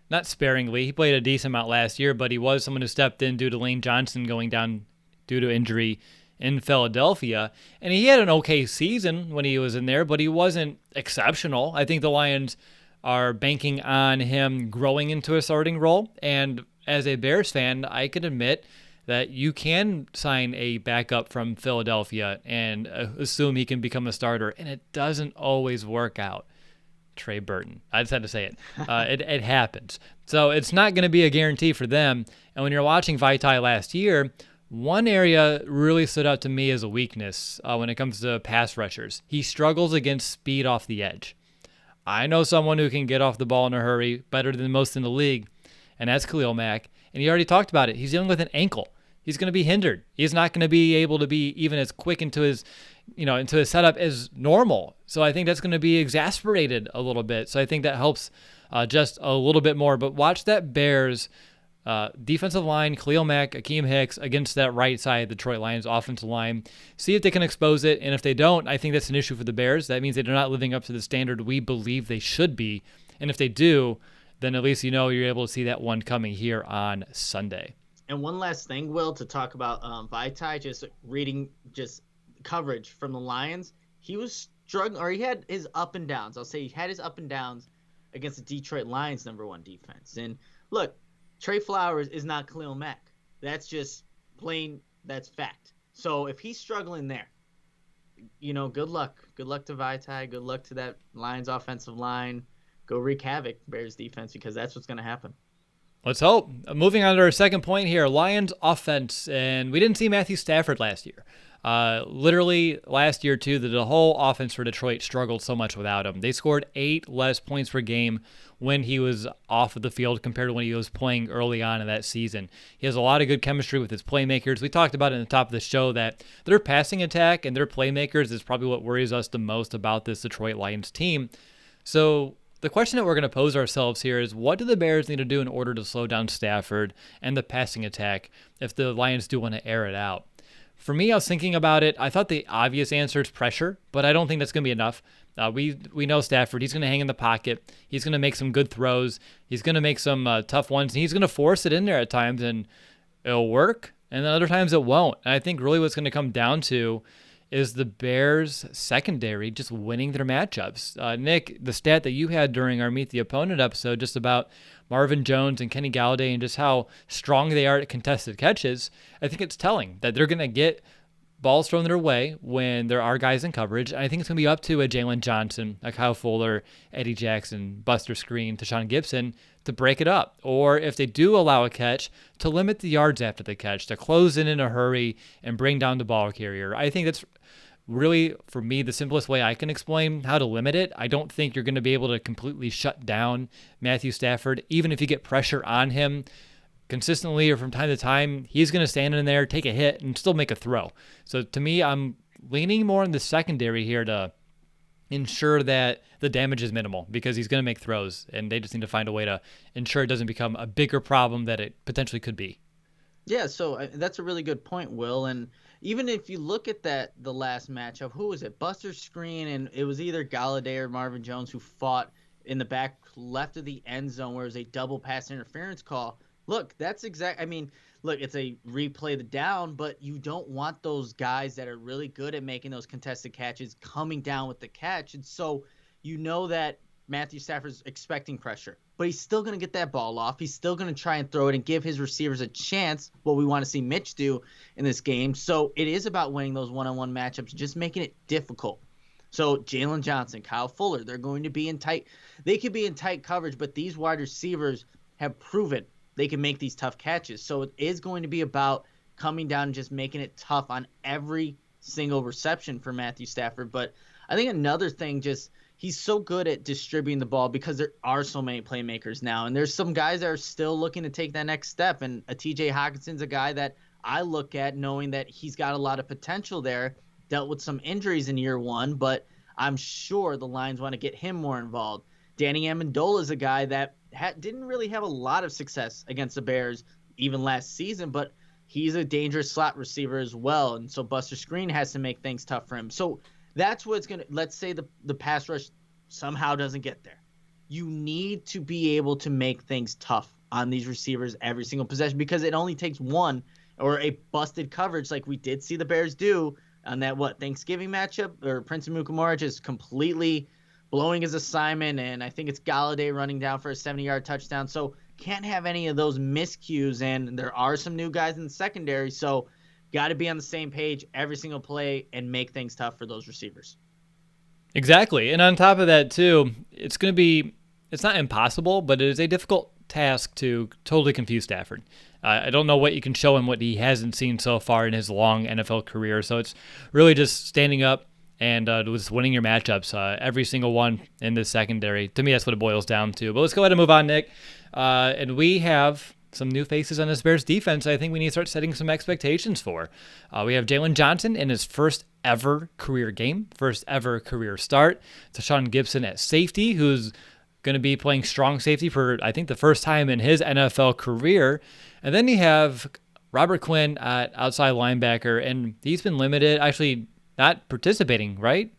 not sparingly. He played a decent amount last year, but he was someone who stepped in due to Lane Johnson going down due to injury in Philadelphia. And he had an okay season when he was in there, but he wasn't exceptional. I think the Lions are banking on him growing into a starting role. And as a Bears fan, I can admit that you can sign a backup from Philadelphia and assume he can become a starter, and it doesn't always work out. Trey Burton. I just had to say it. It happens. So it's not going to be a guarantee for them. And when you're watching Vaitai last year, one area really stood out to me as a weakness when it comes to pass rushers. He struggles against speed off the edge. I know someone who can get off the ball in a hurry better than most in the league, and that's Khalil Mack. And he already talked about it. He's dealing with an ankle. He's going to be hindered. He's not going to be able to be even as quick into his setup as normal. So I think that's going to be exasperated a little bit. So I think that helps just a little bit more. But watch that Bears defensive line, Khalil Mack, Akeem Hicks against that right side of the Detroit Lions offensive line. See if they can expose it. And if they don't, I think that's an issue for the Bears. That means they're not living up to the standard we believe they should be. And if they do, then at least you're able to see that one coming here on Sunday. And one last thing, Will, to talk about Vaitai, just reading coverage from the Lions. He was struggling, or he had his up and downs. I'll say he had his up and downs against the Detroit Lions' #1 defense. And look, Trey Flowers is not Khalil Mack. That's just plain, that's fact. So if he's struggling there, good luck. Good luck to Vaitai. Good luck to that Lions offensive line. Go wreak havoc, Bears defense, because that's what's going to happen. Let's hope. Moving on to our second point here, Lions offense. And we didn't see Matthew Stafford last year. Literally last year, too, the whole offense for Detroit struggled so much without him. They scored 8 less points per game when he was off of the field compared to when he was playing early on in that season. He has a lot of good chemistry with his playmakers. We talked about it in the top of the show that their passing attack and their playmakers is probably what worries us the most about this Detroit Lions team. So the question that we're going to pose ourselves here is, what do the Bears need to do in order to slow down Stafford and the passing attack if the Lions do want to air it out? For me, I was thinking about it. I thought the obvious answer is pressure, but I don't think that's going to be enough. We know Stafford. He's going to hang in the pocket. He's going to make some good throws. He's going to make some tough ones, and he's going to force it in there at times, and it'll work, and then other times it won't. And I think really what's going to come down to is the Bears' secondary just winning their matchups. Nick, the stat that you had during our Meet the Opponent episode just about Marvin Jones and Kenny Galladay and just how strong they are at contested catches, I think it's telling that they're going to get balls thrown their way when there are guys in coverage. And I think it's going to be up to a Jalen Johnson, a Kyle Fuller, Eddie Jackson, Buster Screen, Tashawn Gibson to break it up. Or if they do allow a catch, to limit the yards after the catch, to close in a hurry and bring down the ball carrier. I think that's really, for me, the simplest way I can explain how to limit it. I don't think you're going to be able to completely shut down Matthew Stafford. Even if you get pressure on him consistently or from time to time, he's going to stand in there, take a hit, and still make a throw. So to me, I'm leaning more in the secondary here to ensure that the damage is minimal because he's going to make throws, and they just need to find a way to ensure it doesn't become a bigger problem that it potentially could be. Yeah, so that's a really good point, Will. And even if you look at the last matchup, who was it? Buster Screen, and it was either Galladay or Marvin Jones who fought in the back left of the end zone where it was a double pass interference call. Look, that's exact. I mean, look, it's a replay the down, but you don't want those guys that are really good at making those contested catches coming down with the catch. And so you know that Matthew Stafford's expecting pressure, but he's still going to get that ball off. He's still going to try and throw it and give his receivers a chance, what we want to see Mitch do in this game. So it is about winning those one-on-one matchups, just making it difficult. So Jalen Johnson, Kyle Fuller, they're going to be in tight. They could be in tight coverage, but these wide receivers have proven they can make these tough catches. So it is going to be about coming down and just making it tough on every single reception for Matthew Stafford. But I think another thing, just he's so good at distributing the ball because there are so many playmakers now. And there's some guys that are still looking to take that next step. And a TJ Hawkinson's a guy that I look at knowing that he's got a lot of potential there, dealt with some injuries in year one, but I'm sure the Lions want to get him more involved. Danny Amendola is a guy that didn't really have a lot of success against the Bears even last season, but he's a dangerous slot receiver as well. And so Buster Screen has to make things tough for him. So that's what's going to, let's say the pass rush somehow doesn't get there. You need to be able to make things tough on these receivers every single possession because it only takes one or a busted coverage like we did see the Bears do on that, Thanksgiving matchup, or Prince Amukamara just completely blowing his assignment, and I think it's Galladay running down for a 70-yard touchdown. So can't have any of those miscues, and there are some new guys in the secondary, so got to be on the same page every single play and make things tough for those receivers. Exactly. And on top of that, too, it's not impossible, but it is a difficult task to totally confuse Stafford. I don't know what you can show him what he hasn't seen so far in his long NFL career. So it's really just standing up and just winning your matchups, every single one in the secondary. To me, that's what it boils down to. But let's go ahead and move on, Nick. And we have some new faces on this Bears defense I think we need to start setting some expectations for. We have Jalen Johnson in his first ever career game, first ever career start. Tashawn Gibson at safety, who's going to be playing strong safety for, I think, the first time in his NFL career. And then you have Robert Quinn at outside linebacker, and he's been limited, actually not participating, right?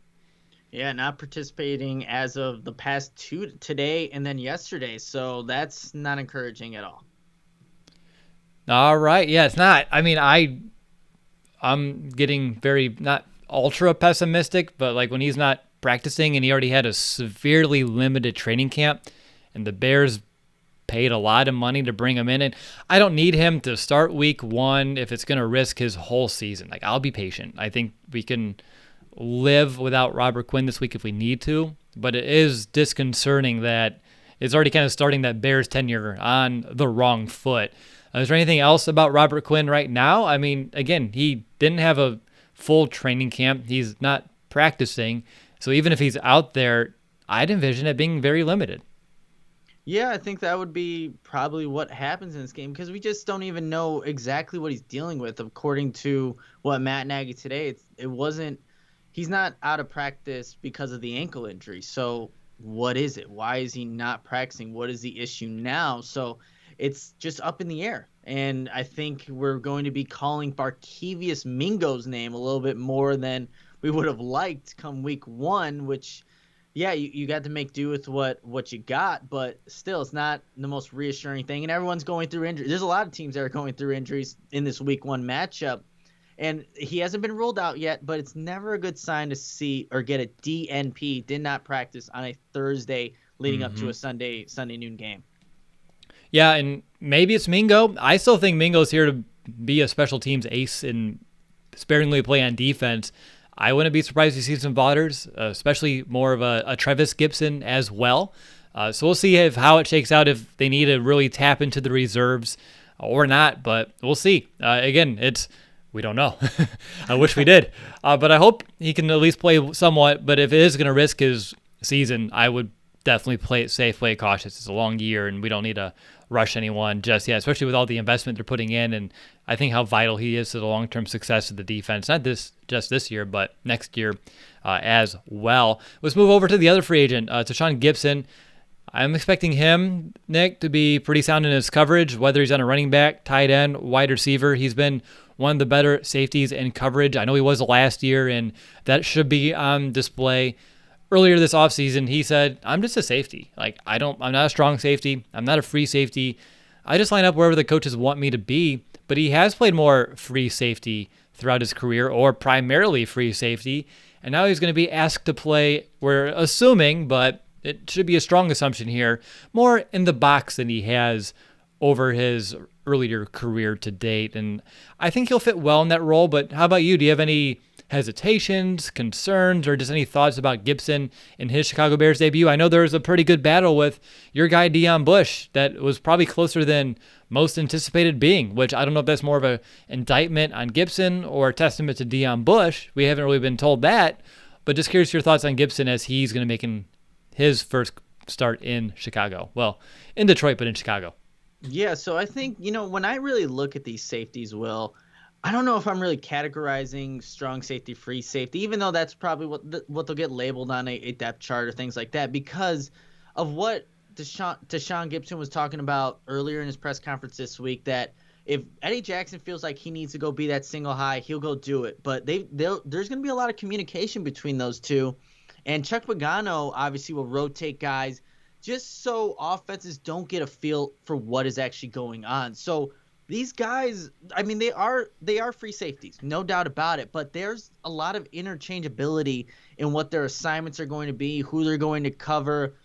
Yeah, not participating as of the past two, today and then yesterday. So that's not encouraging at all. All right. Yeah, it's not. I mean, I'm getting very, not ultra pessimistic, but like when he's not practicing and he already had a severely limited training camp and the Bears paid a lot of money to bring him in, and I don't need him to start week one if it's going to risk his whole season. Like, I'll be patient. I think we can live without Robert Quinn this week if we need to, but it is disconcerting that it's already kind of starting that Bears tenure on the wrong foot. Is there anything else about Robert Quinn right now? I mean, again, he didn't have a full training camp. He's not practicing. So even if he's out there, I'd envision it being very limited. Yeah, I think that would be probably what happens in this game because we just don't even know exactly what he's dealing with. According to what Matt Nagy today, it wasn't. He's not out of practice because of the ankle injury. So what is it? Why is he not practicing? What is the issue now? So it's just up in the air. And I think we're going to be calling Barkevious Mingo's name a little bit more than we would have liked come week 1, which – yeah, you got to make do with what you got, but still, it's not the most reassuring thing. And everyone's going through injuries. There's a lot of teams that are going through injuries in this week 1 matchup. And he hasn't been ruled out yet, but it's never a good sign to see or get a DNP, did not practice, on a Thursday leading up to a Sunday noon game. Yeah, and maybe it's Mingo. I still think Mingo's here to be a special teams ace and sparingly play on defense. I wouldn't be surprised to see some Vaughters, especially more of a Travis Gibson as well. So we'll see how it shakes out, if they need to really tap into the reserves or not, but we'll see. Again, we don't know. I wish we did. But I hope he can at least play somewhat. But if it is going to risk his season, I would definitely play it safe, play it cautious. It's a long year, and we don't need to rush anyone just yet, especially with all the investment they're putting in. And I think how vital he is to the long-term success of the defense, not just this year, but next year as well. Let's move over to the other free agent, Tashawn Gibson. I'm expecting him, Nick, to be pretty sound in his coverage, whether he's on a running back, tight end, wide receiver. He's been one of the better safeties in coverage. I know he was last year, and that should be on display. Earlier this offseason, he said, I'm just a safety. I'm not a strong safety. I'm not a free safety. I just line up wherever the coaches want me to be. But he has played more free safety throughout his career, or primarily free safety. And now he's going to be asked to play, we're assuming, but it should be a strong assumption here, more in the box than he has over his earlier career to date. And I think he'll fit well in that role. But how about you? Do you have any hesitations, concerns, or just any thoughts about Gibson in his Chicago Bears debut? I know there was a pretty good battle with your guy Deion Bush that was probably closer than most anticipated being, which I don't know if that's more of an indictment on Gibson or a testament to Deion Bush. We haven't really been told that, but just curious your thoughts on Gibson as he's going to make his first start in Chicago. Well, in Detroit, but in Chicago. Yeah, so I think, when I really look at these safeties, Will, I don't know if I'm really categorizing strong safety, free safety, even though that's probably what they'll get labeled on a depth chart or things like that, because of what Tashawn Gibson was talking about earlier in his press conference this week, that if Eddie Jackson feels like he needs to go be that single high, he'll go do it. But there's going to be a lot of communication between those two. And Chuck Pagano obviously will rotate guys just so offenses don't get a feel for what is actually going on. So these guys, I mean, they are free safeties, no doubt about it, but there's a lot of interchangeability in what their assignments are going to be, who they're going to cover.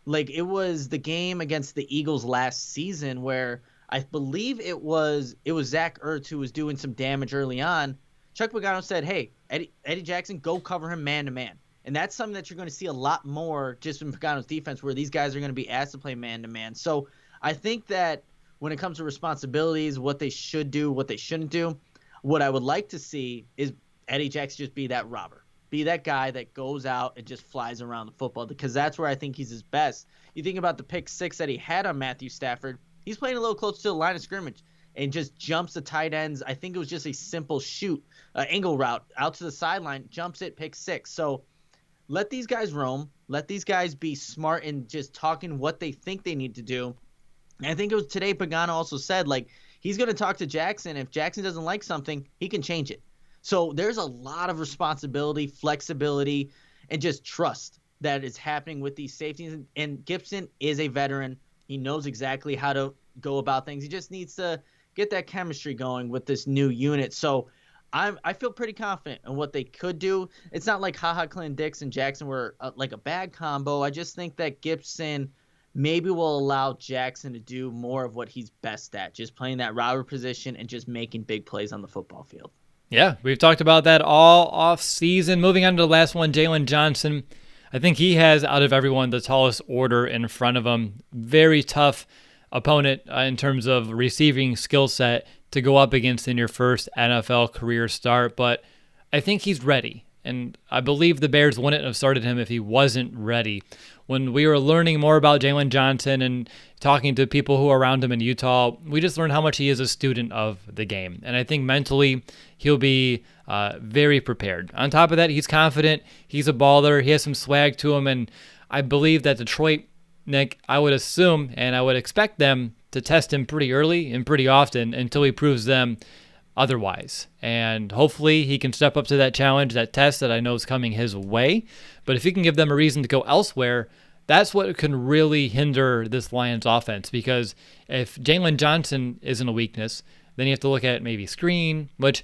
Like, it was the game against the Eagles last season where I believe it was Zach Ertz who was doing some damage early on. Chuck Pagano said, hey, Eddie Jackson, go cover him man-to-man. And that's something that you're going to see a lot more just in Pagano's defense, where these guys are going to be asked to play man-to-man. So I think that when it comes to responsibilities, what they should do, what they shouldn't do, what I would like to see is Eddie Jackson just be that robber. Be that guy that goes out and just flies around the football, because that's where I think he's his best. You think about the pick 6 that he had on Matthew Stafford. He's playing a little close to the line of scrimmage and just jumps the tight ends. I think it was just a simple shoot, angle route out to the sideline, jumps it, pick 6. So let these guys roam. Let these guys be smart in just talking what they think they need to do. And I think it was today Pagano also said, like, he's going to talk to Jackson. If Jackson doesn't like something, he can change it. So there's a lot of responsibility, flexibility, and just trust that is happening with these safeties. And Gibson is a veteran. He knows exactly how to go about things. He just needs to get that chemistry going with this new unit. So I feel pretty confident in what they could do. It's not like Clinton Dix and Jackson were like a bad combo. I just think that Gibson maybe will allow Jackson to do more of what he's best at, just playing that robber position and just making big plays on the football field. Yeah, we've talked about that all off season. Moving on to the last one, Jalen Johnson. I think he has, out of everyone, the tallest order in front of him. Very tough opponent in terms of receiving skill set to go up against in your first NFL career start. But I think he's ready. And I believe the Bears wouldn't have started him if he wasn't ready. When we were learning more about Jalen Johnson and talking to people who are around him in Utah, we just learned how much he is a student of the game. And I think mentally he'll be very prepared. On top of that, he's confident. He's a baller. He has some swag to him. And I believe that Detroit, Nick, I would assume and I would expect them to test him pretty early and pretty often until he proves them otherwise. And hopefully he can step up to that challenge, that test that I know is coming his way. But if he can give them a reason to go elsewhere, that's what can really hinder this Lions offense. Because if Jalen Johnson isn't a weakness, then you have to look at maybe screen, which,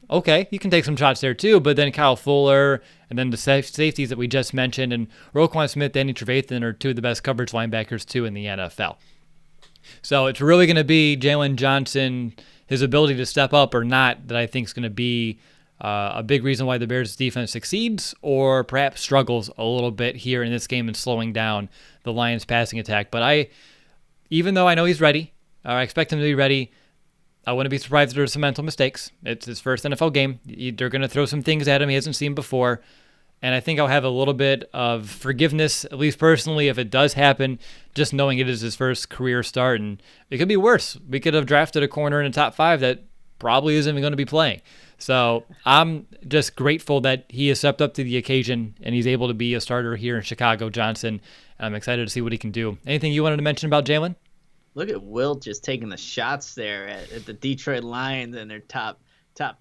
okay, you can take some shots there too, but then Kyle Fuller and then the safeties that we just mentioned, and Roquan Smith, Danny Trevathan are two of the best coverage linebackers too in the NFL. So it's really going to be Jalen Johnson, his ability to step up or not, that I think is going to be a big reason why the Bears' defense succeeds or perhaps struggles a little bit here in this game and slowing down the Lions' passing attack. But even though I know he's ready, or I expect him to be ready, I wouldn't be surprised if there's some mental mistakes. It's his first NFL game. They're going to throw some things at him he hasn't seen before. And I think I'll have a little bit of forgiveness, at least personally, if it does happen, just knowing it is his first career start. And it could be worse. We could have drafted a corner in the top 5 that probably isn't even going to be playing. So I'm just grateful that he has stepped up to the occasion and he's able to be a starter here in Chicago, Johnson. And I'm excited to see what he can do. Anything you wanted to mention about Jalen? Look at Wilt just taking the shots there at the Detroit Lions and their top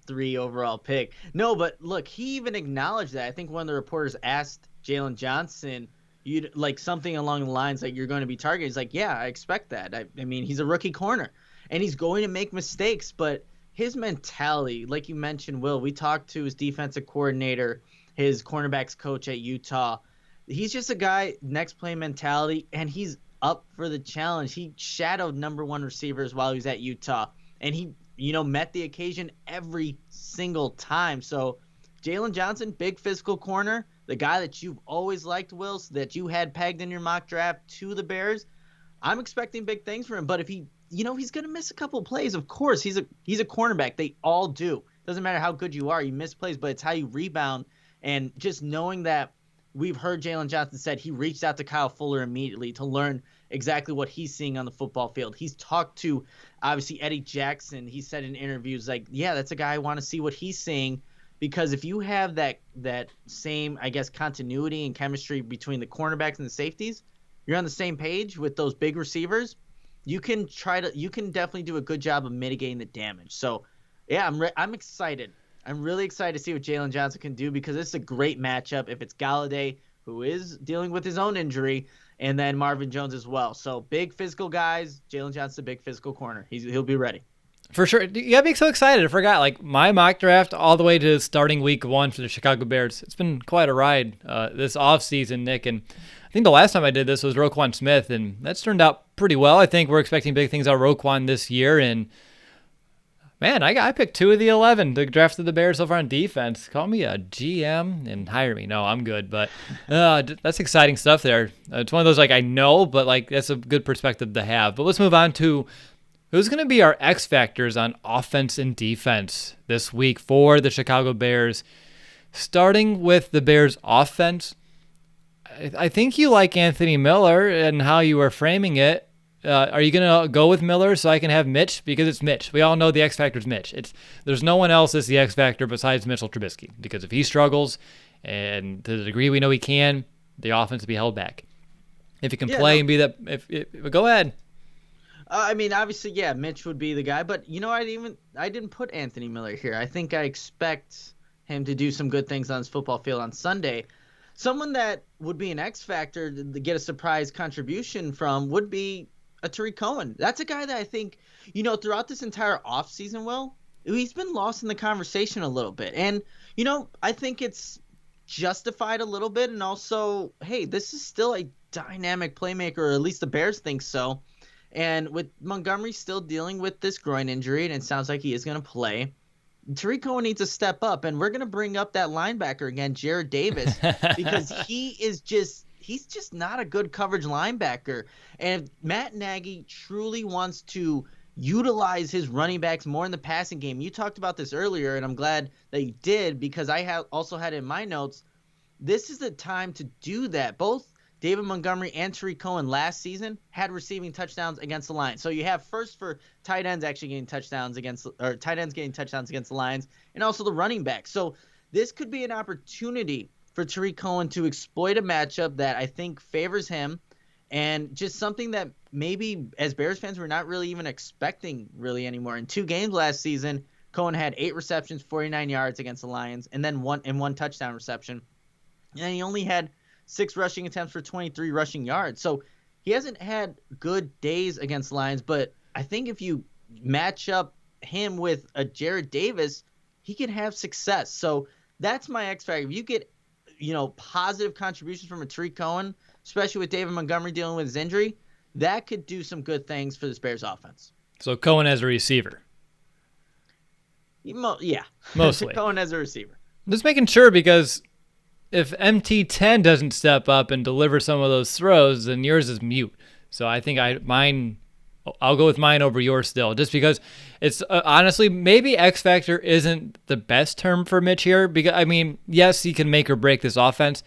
3 overall pick. No, but look, he even acknowledged that. I think one of the reporters asked Jalen Johnson, "You'd like something along the lines that you're going to be targeted." He's like, "Yeah, I expect that. I mean, he's a rookie corner, and he's going to make mistakes, but his mentality, like you mentioned, Will, we talked to his defensive coordinator, his cornerbacks coach at Utah. He's just a guy, next play mentality, and he's up for the challenge. He shadowed number 1 receivers while he was at Utah, and he met the occasion every single time. So Jalen Johnson, big physical corner, the guy that you've always liked, Will, that you had pegged in your mock draft to the Bears. I'm expecting big things for him, but if he's going to miss a couple of plays, of course. He's a cornerback. They all do. Doesn't matter how good you are, you miss plays, but it's how you rebound. And just knowing that we've heard Jalen Johnson said he reached out to Kyle Fuller immediately to learn exactly what he's seeing on the football field. He's talked to, obviously, Eddie Jackson. He said in interviews, like, yeah, that's a guy I want to see what he's seeing, because if you have that same, I guess, continuity and chemistry between the cornerbacks and the safeties, you're on the same page with those big receivers, you can definitely do a good job of mitigating the damage. So, yeah, I'm excited. I'm really excited to see what Jalen Johnson can do, because this is a great matchup if it's Galladay, who is dealing with his own injury, and then Marvin Jones as well. So big physical guys. Jalen Johnson, a big physical corner. He'll be ready. For sure. You got me so excited. I forgot, like, my mock draft all the way to starting week 1 for the Chicago Bears. It's been quite a ride this offseason, Nick. And I think the last time I did this was Roquan Smith, and that's turned out pretty well. I think we're expecting big things out of Roquan this year. And man, I picked 2 of the 11 to draft the Bears so far on defense. Call me a GM and hire me. No, I'm good. But that's exciting stuff there. It's one of those, like, I know, but, like, that's a good perspective to have. But let's move on to who's going to be our X factors on offense and defense this week for the Chicago Bears. Starting with the Bears offense, I think you like Anthony Miller and how you were framing it. Are you going to go with Miller so I can have Mitch? Because it's Mitch. We all know the X factor is Mitch. There's no one else as the X factor besides Mitchell Trubisky. Because if he struggles, and to the degree we know he can, the offense will be held back. If he can play and be that, go ahead. I mean, obviously, yeah, Mitch would be the guy. But I didn't put Anthony Miller here. I think I expect him to do some good things on his football field on Sunday. Someone that would be an X factor to get a surprise contribution from would be a Tariq Cohen. That's a guy that I think, throughout this entire offseason, Will, he's been lost in the conversation a little bit. And, I think it's justified a little bit. And also, hey, this is still a dynamic playmaker, or at least the Bears think so. And with Montgomery still dealing with this groin injury, and it sounds like he is going to play, Tariq Cohen needs to step up. And we're going to bring up that linebacker again, Jared Davis, because he's just not a good coverage linebacker. And if Matt Nagy truly wants to utilize his running backs more in the passing game. You talked about this earlier, and I'm glad that you did, because I also had in my notes, this is the time to do that. Both David Montgomery and Tariq Cohen last season had receiving touchdowns against the Lions. So you have first for tight ends actually getting touchdowns against the Lions, and also the running backs. So this could be an opportunity for Tariq Cohen to exploit a matchup that I think favors him, and just something that maybe as Bears fans we're not really even expecting really anymore. In 2 games last season, Cohen had 8 receptions, 49 yards against the Lions, and then one touchdown reception. And he only had 6 rushing attempts for 23 rushing yards. So he hasn't had good days against Lions, but I think if you match up him with a Jared Davis, he can have success. So that's my X factor. If you get, positive contributions from a Tariq Cohen, especially with David Montgomery dealing with his injury, that could do some good things for this Bears offense. So Cohen as a receiver. Yeah. Mostly. Cohen as a receiver. Just making sure, because if MT10 doesn't step up and deliver some of those throws, then yours is mute. So I think I'll go with mine over yours still, just because it's honestly, maybe X Factor isn't the best term for Mitch here, because yes, he can make or break this offense.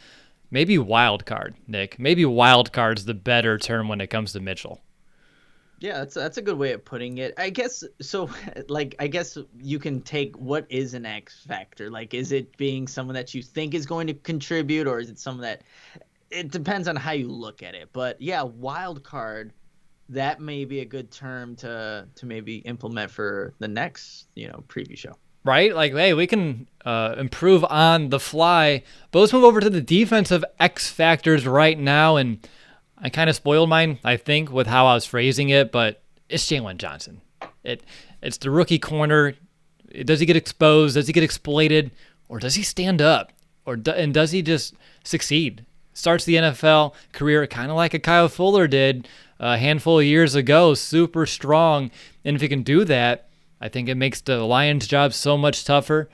Maybe wild card, Nick. Maybe wild card's the better term when it comes to Mitchell. Yeah, that's a good way of putting it. I guess so. I guess you can take what is an X factor. Is it being someone that you think is going to contribute, or is it someone that it depends on how you look at it. But yeah, wild card, that may be a good term to maybe implement for the next preview show. Right? Hey, we can improve on the fly. But let's move over to the defensive X factors right now, and I kind of spoiled mine, I think, with how I was phrasing it, but it's Jalen Johnson. It's the rookie corner. Does he get exposed? Does he get exploited? Or does he stand up? And does he just succeed? Starts the NFL career kind of like a Kyle Fuller did a handful of years ago, super strong. And if he can do that, I think it makes the Lions' job so much tougher.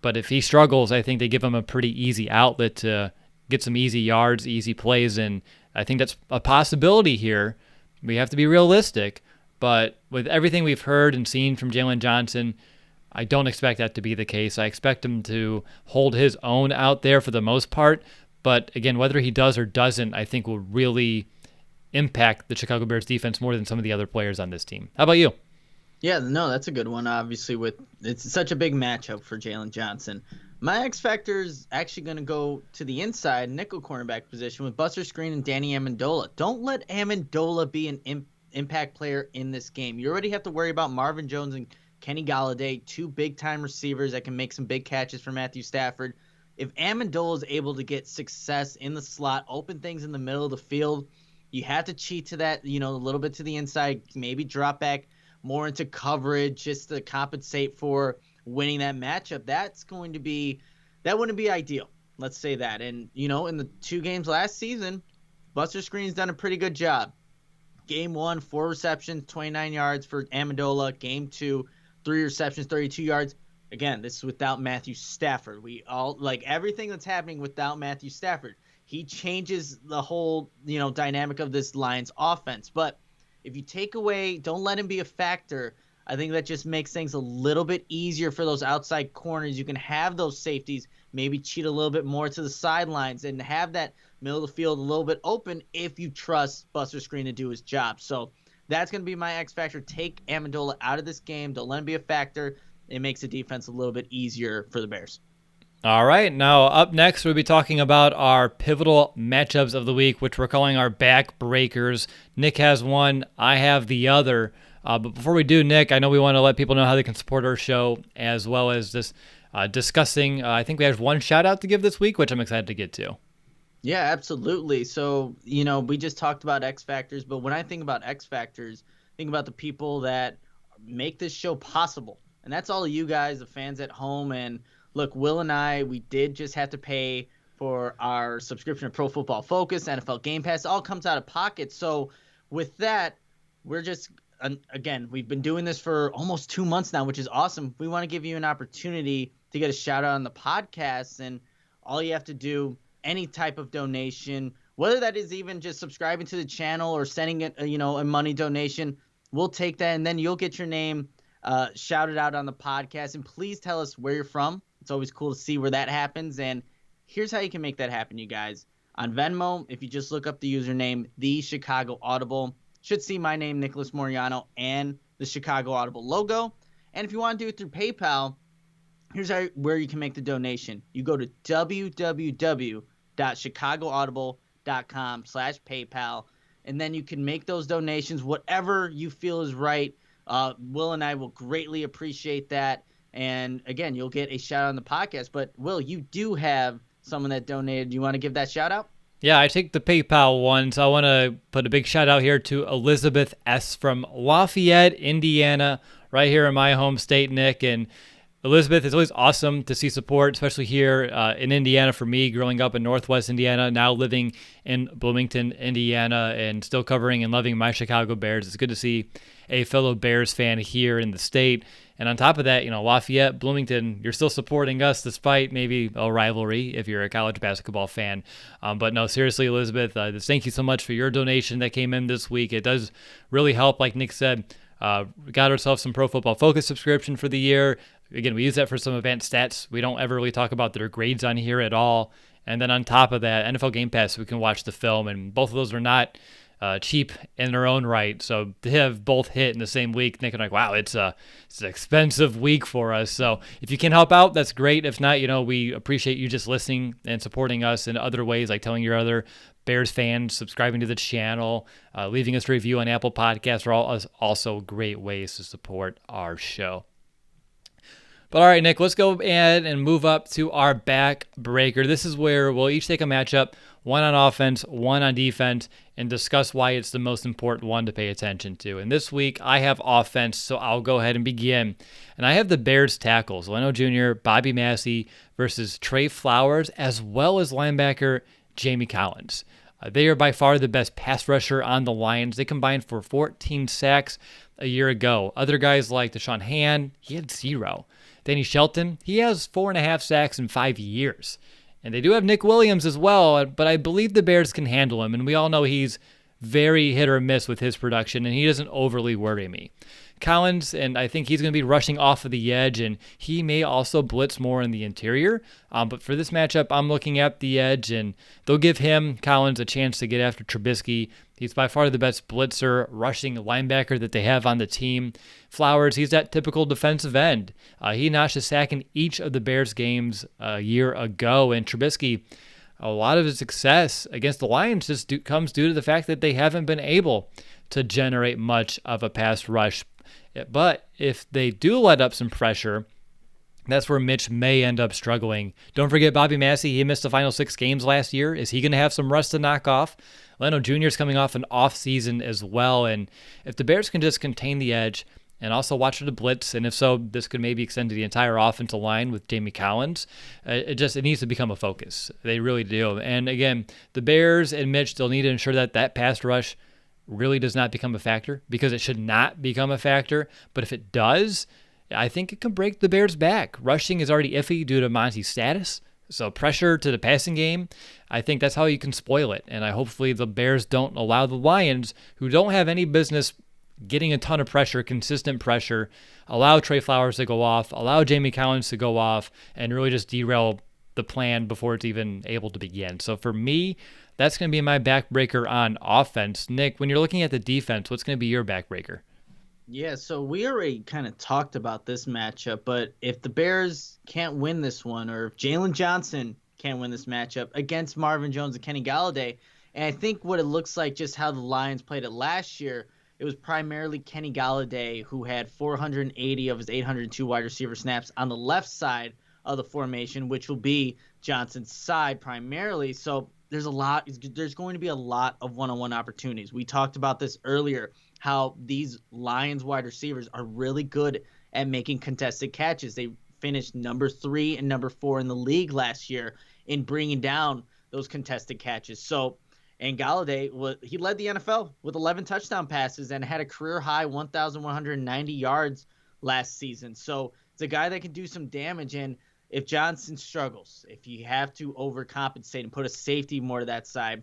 But if he struggles, I think they give him a pretty easy outlet to get some easy yards, easy plays, and I think that's a possibility here. We have to be realistic, but with everything we've heard and seen from Jalen Johnson, I don't expect that to be the case. I expect him to hold his own out there for the most part, but again, whether he does or doesn't, I think will really impact the Chicago Bears defense more than some of the other players on this team. How about you? Yeah, no, that's a good one. Obviously, it's such a big matchup for Jalen Johnson. My X factor is actually going to go to the inside nickel cornerback position with Buster Skrine and Danny Amendola. Don't let Amendola be an impact player in this game. You already have to worry about Marvin Jones and Kenny Golladay, 2 big-time receivers that can make some big catches for Matthew Stafford. If Amendola is able to get success in the slot, open things in the middle of the field, you have to cheat to that, a little bit to the inside, maybe drop back more into coverage just to compensate for winning that matchup. That wouldn't be ideal. Let's say that. And, in the 2 games last season, Buster Skrine's done a pretty good job. Game 1, 4 receptions, 29 yards for Amendola. Game 2, 3 receptions, 32 yards. Again, this is without Matthew Stafford. We all everything that's happening without Matthew Stafford. He changes the whole, dynamic of this Lions offense. But if you take away, don't let him be a factor, I think that just makes things a little bit easier for those outside corners. You can have those safeties maybe cheat a little bit more to the sidelines and have that middle of the field a little bit open if you trust Buster Skrine to do his job. So that's going to be my X factor. Take Amendola out of this game. Don't let him be a factor. It makes the defense a little bit easier for the Bears. All right, now up next we'll be talking about our pivotal matchups of the week, which we're calling our backbreakers. Nick has one, I have the other. But before we do, Nick, I know we want to let people know how they can support our show, as well as just discussing. I think we have one shout out to give this week, which I'm excited to get to. Yeah, absolutely. So, we just talked about X factors, but when I think about X factors, think about the people that make this show possible. And that's all of you guys, the fans at home. And look, Will and I, we did just have to pay for our subscription to Pro Football Focus, NFL Game Pass. It all comes out of pocket. So with that, we're just, again, we've been doing this for almost 2 months now, which is awesome. We want to give you an opportunity to get a shout out on the podcast. And all you have to do, any type of donation, whether that is even just subscribing to the channel or sending it, a money donation, We'll take that, and then you'll get your name shouted out on the podcast. And please tell us where you're from. It's always cool to see where that happens. And here's how you can make that happen, you guys. On Venmo, if you just look up the username, The Chicago Audible, should see my name, Nicholas Moriano, and the Chicago Audible logo. And if you want to do it through PayPal, here's where you can make the donation. You go to www.chicagoaudible.com/PayPal, and then you can make those donations, whatever you feel is right. Will and I will greatly appreciate that. And again, you'll get a shout out on the podcast. But Will, you do have someone that donated. Do you want to give that shout out? Yeah, I take the PayPal one, so I want to put a big shout out here to Elizabeth S. from Lafayette, Indiana, right here in my home state, Nick. And Elizabeth, it's always awesome to see support, especially here in Indiana for me, growing up in Northwest Indiana, now living in Bloomington, Indiana, and still covering and loving my Chicago Bears. It's good to see a fellow Bears fan here in the state. And on top of that, Lafayette, Bloomington, you're still supporting us despite maybe a rivalry if you're a college basketball fan. But no, seriously, Elizabeth, thank you so much for your donation that came in this week. It does really help, like Nick said. We got ourselves some Pro Football Focus subscription for the year. Again, we use that for some advanced stats. We don't ever really talk about their grades on here at all. And then on top of that, NFL Game Pass, we can watch the film. And both of those are not cheap in their own right. So to have both hit in the same week, thinking like, wow, it's an expensive week for us. So if you can help out, that's great. If not, we appreciate you just listening and supporting us in other ways, like telling your other Bears fans, subscribing to the channel, leaving us a review on Apple Podcasts are all also great ways to support our show. But all right, Nick, let's go ahead and move up to our back breaker. This is where we'll each take a matchup, one on offense, one on defense, and discuss why it's the most important one to pay attention to. And this week, I have offense, so I'll go ahead and begin. And I have the Bears tackles, Leno Jr., Bobby Massey versus Trey Flowers, as well as linebacker Jamie Collins. They are by far the best pass rusher on the Lions. They combined for 14 sacks a year ago. Other guys like Deshaun Hand, he had 0. Danny Shelton, he has 4.5 sacks in 5 years. And they do have Nick Williams as well, but I believe the Bears can handle him. And we all know he's very hit or miss with his production, and he doesn't overly worry me. Collins, and I think he's going to be rushing off of the edge, and he may also blitz more in the interior. But for this matchup, I'm looking at the edge, and they'll give him, Collins, a chance to get after Trubisky. He's by far the best blitzer, rushing linebacker that they have on the team. Flowers, he's that typical defensive end. He notched a sack in each of the Bears games a year ago, and Trubisky, a lot of his success against the Lions just comes due to the fact that they haven't been able to generate much of a pass rush. But if they do let up some pressure, that's where Mitch may end up struggling. Don't forget Bobby Massey. He missed the final 6 games last year. Is he going to have some rust to knock off? Leno Jr. is coming off an off season as well. And if the Bears can just contain the edge and also watch for the blitz, and if so, this could maybe extend to the entire offensive line with Jamie Collins. It needs to become a focus. They really do. And again, the Bears and Mitch, they'll need to ensure that pass rush really does not become a factor, because it should not become a factor. But if it does, I think it can break the Bears' back. Rushing is already iffy due to Monty's status. So pressure to the passing game, I think that's how you can spoil it. And hopefully the Bears don't allow the Lions, who don't have any business getting a ton of pressure, consistent pressure, allow Trey Flowers to go off, allow Jamie Collins to go off, and really just derail the plan before it's even able to begin. So for me, that's going to be my backbreaker on offense. Nick, when you're looking at the defense, what's going to be your backbreaker? Yeah, so we already kind of talked about this matchup, but if the Bears can't win this one, or if Jalen Johnson can't win this matchup against Marvin Jones and Kenny Golladay, and I think what it looks like, just how the Lions played it last year, it was primarily Kenny Golladay who had 480 of his 802 wide receiver snaps on the left side of the formation, which will be Johnson's side primarily. So there's going to be a lot of one-on-one opportunities. We talked about this earlier, how these Lions wide receivers are really good at making contested catches. They finished number 3 and number 4 in the league last year in bringing down those contested catches. So, and Golladay, he led the NFL with 11 touchdown passes and had a career high 1,190 yards last season. So it's a guy that can do some damage. And if Johnson struggles, if you have to overcompensate and put a safety more to that side,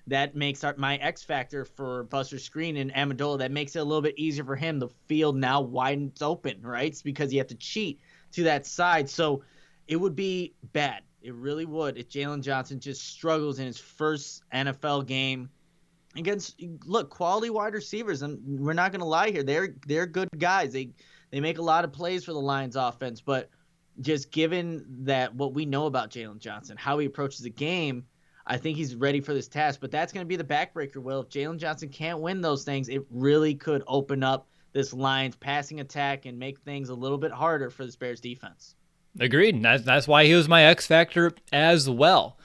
that makes my X factor for Buster Screen and Amendola. That makes it a little bit easier for him. The field now widens open, right? It's because you have to cheat to that side. So it would be bad. It really would if Jalen Johnson just struggles in his first NFL game against, look, quality wide receivers. And we're not going to lie here. They're good guys. They make a lot of plays for the Lions offense, but just given that what we know about Jalen Johnson, how he approaches the game, I think he's ready for this task. But that's going to be the backbreaker, Will. If Jalen Johnson can't win those things, it really could open up this Lions passing attack and make things a little bit harder for this Bears defense. Agreed. That's why he was my X factor as well.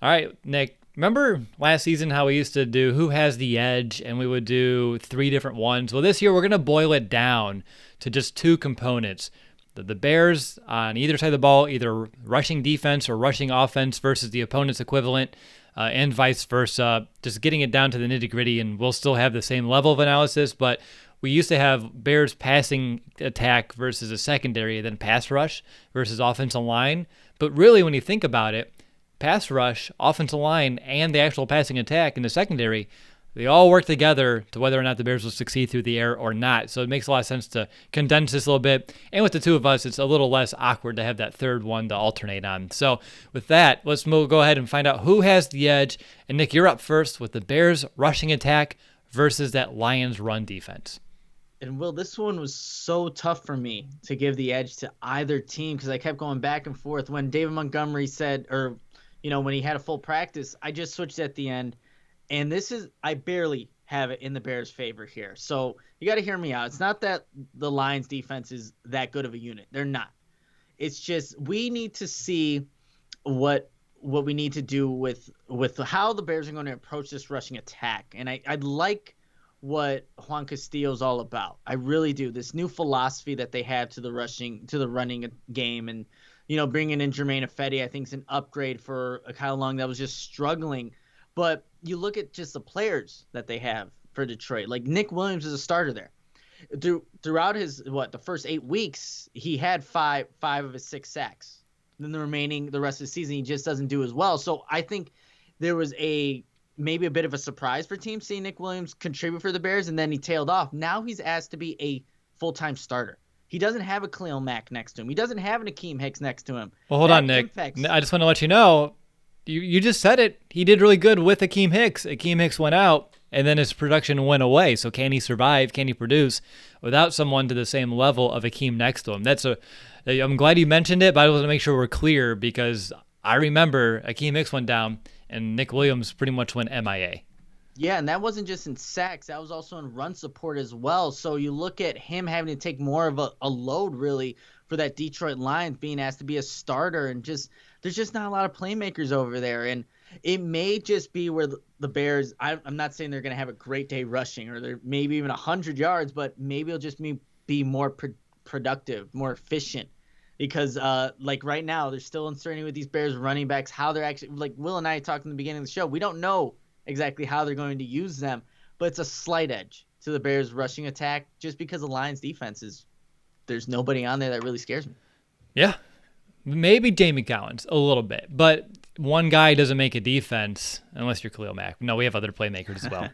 All right, Nick, remember last season how we used to do who has the edge, and we would do 3 different ones? Well, this year we're going to boil it down to just 2 components. The Bears on either side of the ball, either rushing defense or rushing offense versus the opponent's equivalent, and vice versa. Just getting it down to the nitty-gritty, and we'll still have the same level of analysis, but we used to have Bears passing attack versus a secondary, then pass rush versus offensive line. But really, when you think about it, pass rush, offensive line, and the actual passing attack in the secondary, they all work together to whether or not the Bears will succeed through the air or not. So it makes a lot of sense to condense this a little bit. And with the 2 of us, it's a little less awkward to have that third one to alternate on. So with that, let's go ahead and find out who has the edge. And Nick, you're up first with the Bears rushing attack versus that Lions run defense. And Will, this one was so tough for me to give the edge to either team because I kept going back and forth. When David Montgomery said, or, when he had a full practice, I just switched at the end. And I barely have it in the Bears' favor here. So you got to hear me out. It's not that the Lions defense is that good of a unit. They're not. It's just we need to see what we need to do with how the Bears are going to approach this rushing attack. And I'd like what Juan Castillo's all about. I really do. This new philosophy that they have to the running game, and bringing in Jermaine Ifedi, I think is an upgrade for a Kyle Long that was just struggling. But you look at just the players that they have for Detroit. Like Nick Williams is a starter there. Throughout his the first 8 weeks, he had five of his 6 sacks. Then the rest of the season, he just doesn't do as well. So I think there was maybe a bit of a surprise for teams seeing Nick Williams contribute for the Bears, and then he tailed off. Now he's asked to be a full-time starter. He doesn't have a Khalil Mack next to him. He doesn't have an Akeem Hicks next to him. Well, hold on, Nick. I just want to let you know, you just said it. He did really good with Akeem Hicks. Akeem Hicks went out, and then his production went away. So can he survive? Can he produce without someone to the same level of Akeem next to him? I'm glad you mentioned it, but I want to make sure we're clear because I remember Akeem Hicks went down, and Nick Williams pretty much went MIA. Yeah, and that wasn't just in sacks. That was also in run support as well. So you look at him having to take more of a load, really, for that Detroit Lions, being asked to be a starter. And there's just not a lot of playmakers over there. And it may just be where the Bears – I'm not saying they're going to have a great day rushing or they're maybe even 100 yards, but maybe it'll just be more productive, more efficient. Because, right now, there's still uncertainty with these Bears running backs, how they're actually – like Will and I talked in the beginning of the show. We don't know exactly how they're going to use them, but it's a slight edge to the Bears' rushing attack just because the Lions' defense there's nobody on there that really scares me. Yeah. Maybe Jamie Collins a little bit, but one guy doesn't make a defense unless you're Khalil Mack. No, we have other playmakers as well.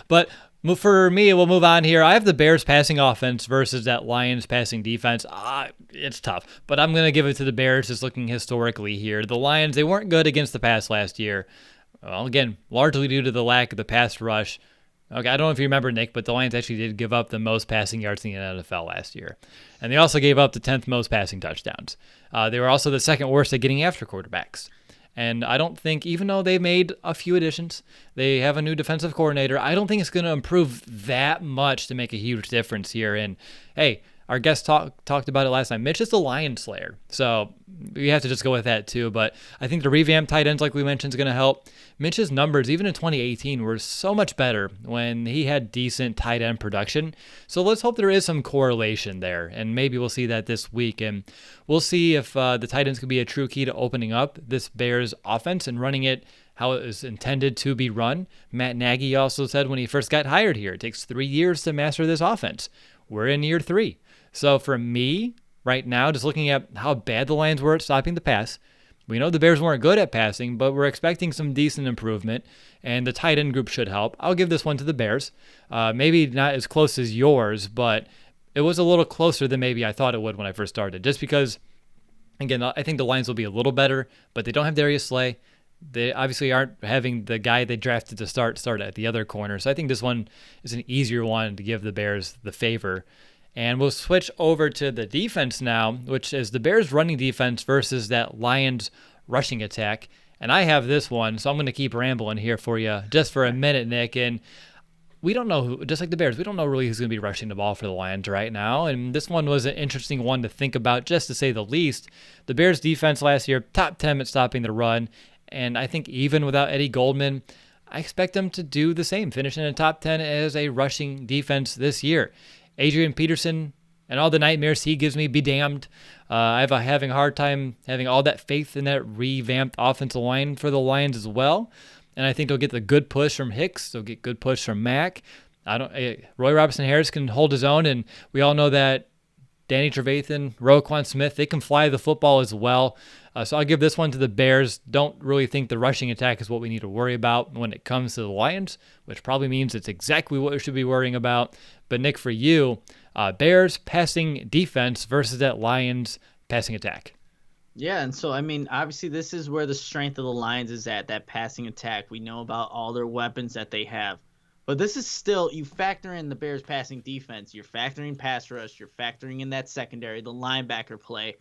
But for me, we'll move on here. I have the Bears passing offense versus that Lions passing defense. It's tough, but I'm going to give it to the Bears just looking historically here. The Lions, they weren't good against the pass last year. Well, again, largely due to the lack of the pass rush. Okay, I don't know if you remember, Nick, but the Lions actually did give up the most passing yards in the NFL last year. And they also gave up the 10th most passing touchdowns. They were also the second worst at getting after quarterbacks. And I don't think, even though they made a few additions, they have a new defensive coordinator, I don't think it's going to improve that much to make a huge difference here. And, hey, our guest talked about it last time. Mitch is the Lion Slayer, so we have to just go with that too. But I think the revamped tight ends, like we mentioned, is going to help. Mitch's numbers, even in 2018, were so much better when he had decent tight end production. So let's hope there is some correlation there, and maybe we'll see that this week. And we'll see if the tight ends could be a true key to opening up this Bears offense and running it how it is intended to be run. Matt Nagy also said when he first got hired here, it takes 3 years to master this offense. We're in year 3. So for me, right now, just looking at how bad the Lions were at stopping the pass, We know the Bears weren't good at passing, but we're expecting some decent improvement, and the tight end group should help. I'll give this one to the Bears. Maybe not as close as yours, but it was a little closer than maybe I thought it would when I first started, just because, again, I think the Lions will be a little better, but they don't have Darius Slay. They obviously aren't having the guy they drafted to start at the other corner. So I think this one is an easier one to give the Bears the favor. And we'll switch over to the defense now, which is the Bears running defense versus that Lions rushing attack. And I have this one, so I'm going to keep rambling here for you just for a minute, Nick. And we don't know who, just like the Bears, we don't know really who's going to be rushing the ball for the Lions right now. And this one was an interesting one to think about, just to say the least. The Bears defense last year, top 10 at stopping the run. And I think even without Eddie Goldman, I expect them to do the same, finish in the top 10 as a rushing defense this year. Adrian Peterson and all the nightmares he gives me, be damned. I'm having a hard time having all that faith in that revamped offensive line for the Lions as well. And I think they'll get the good push from Hicks. They'll get good push from Mack. Roy Robertson-Harris can hold his own, and we all know that Danny Trevathan, Roquan Smith, they can fly the football as well. So I'll give this one to the Bears. Don't really think the rushing attack is what we need to worry about when it comes to the Lions, which probably means it's exactly what we should be worrying about. But Nick, for you, Bears passing defense versus that Lions passing attack. Yeah, and so, I mean, obviously this is where the strength of the Lions is at, that passing attack. We know about all their weapons that they have. But this is still, you factor in the Bears passing defense, you're factoring pass rush, you're factoring in that secondary, the linebacker play.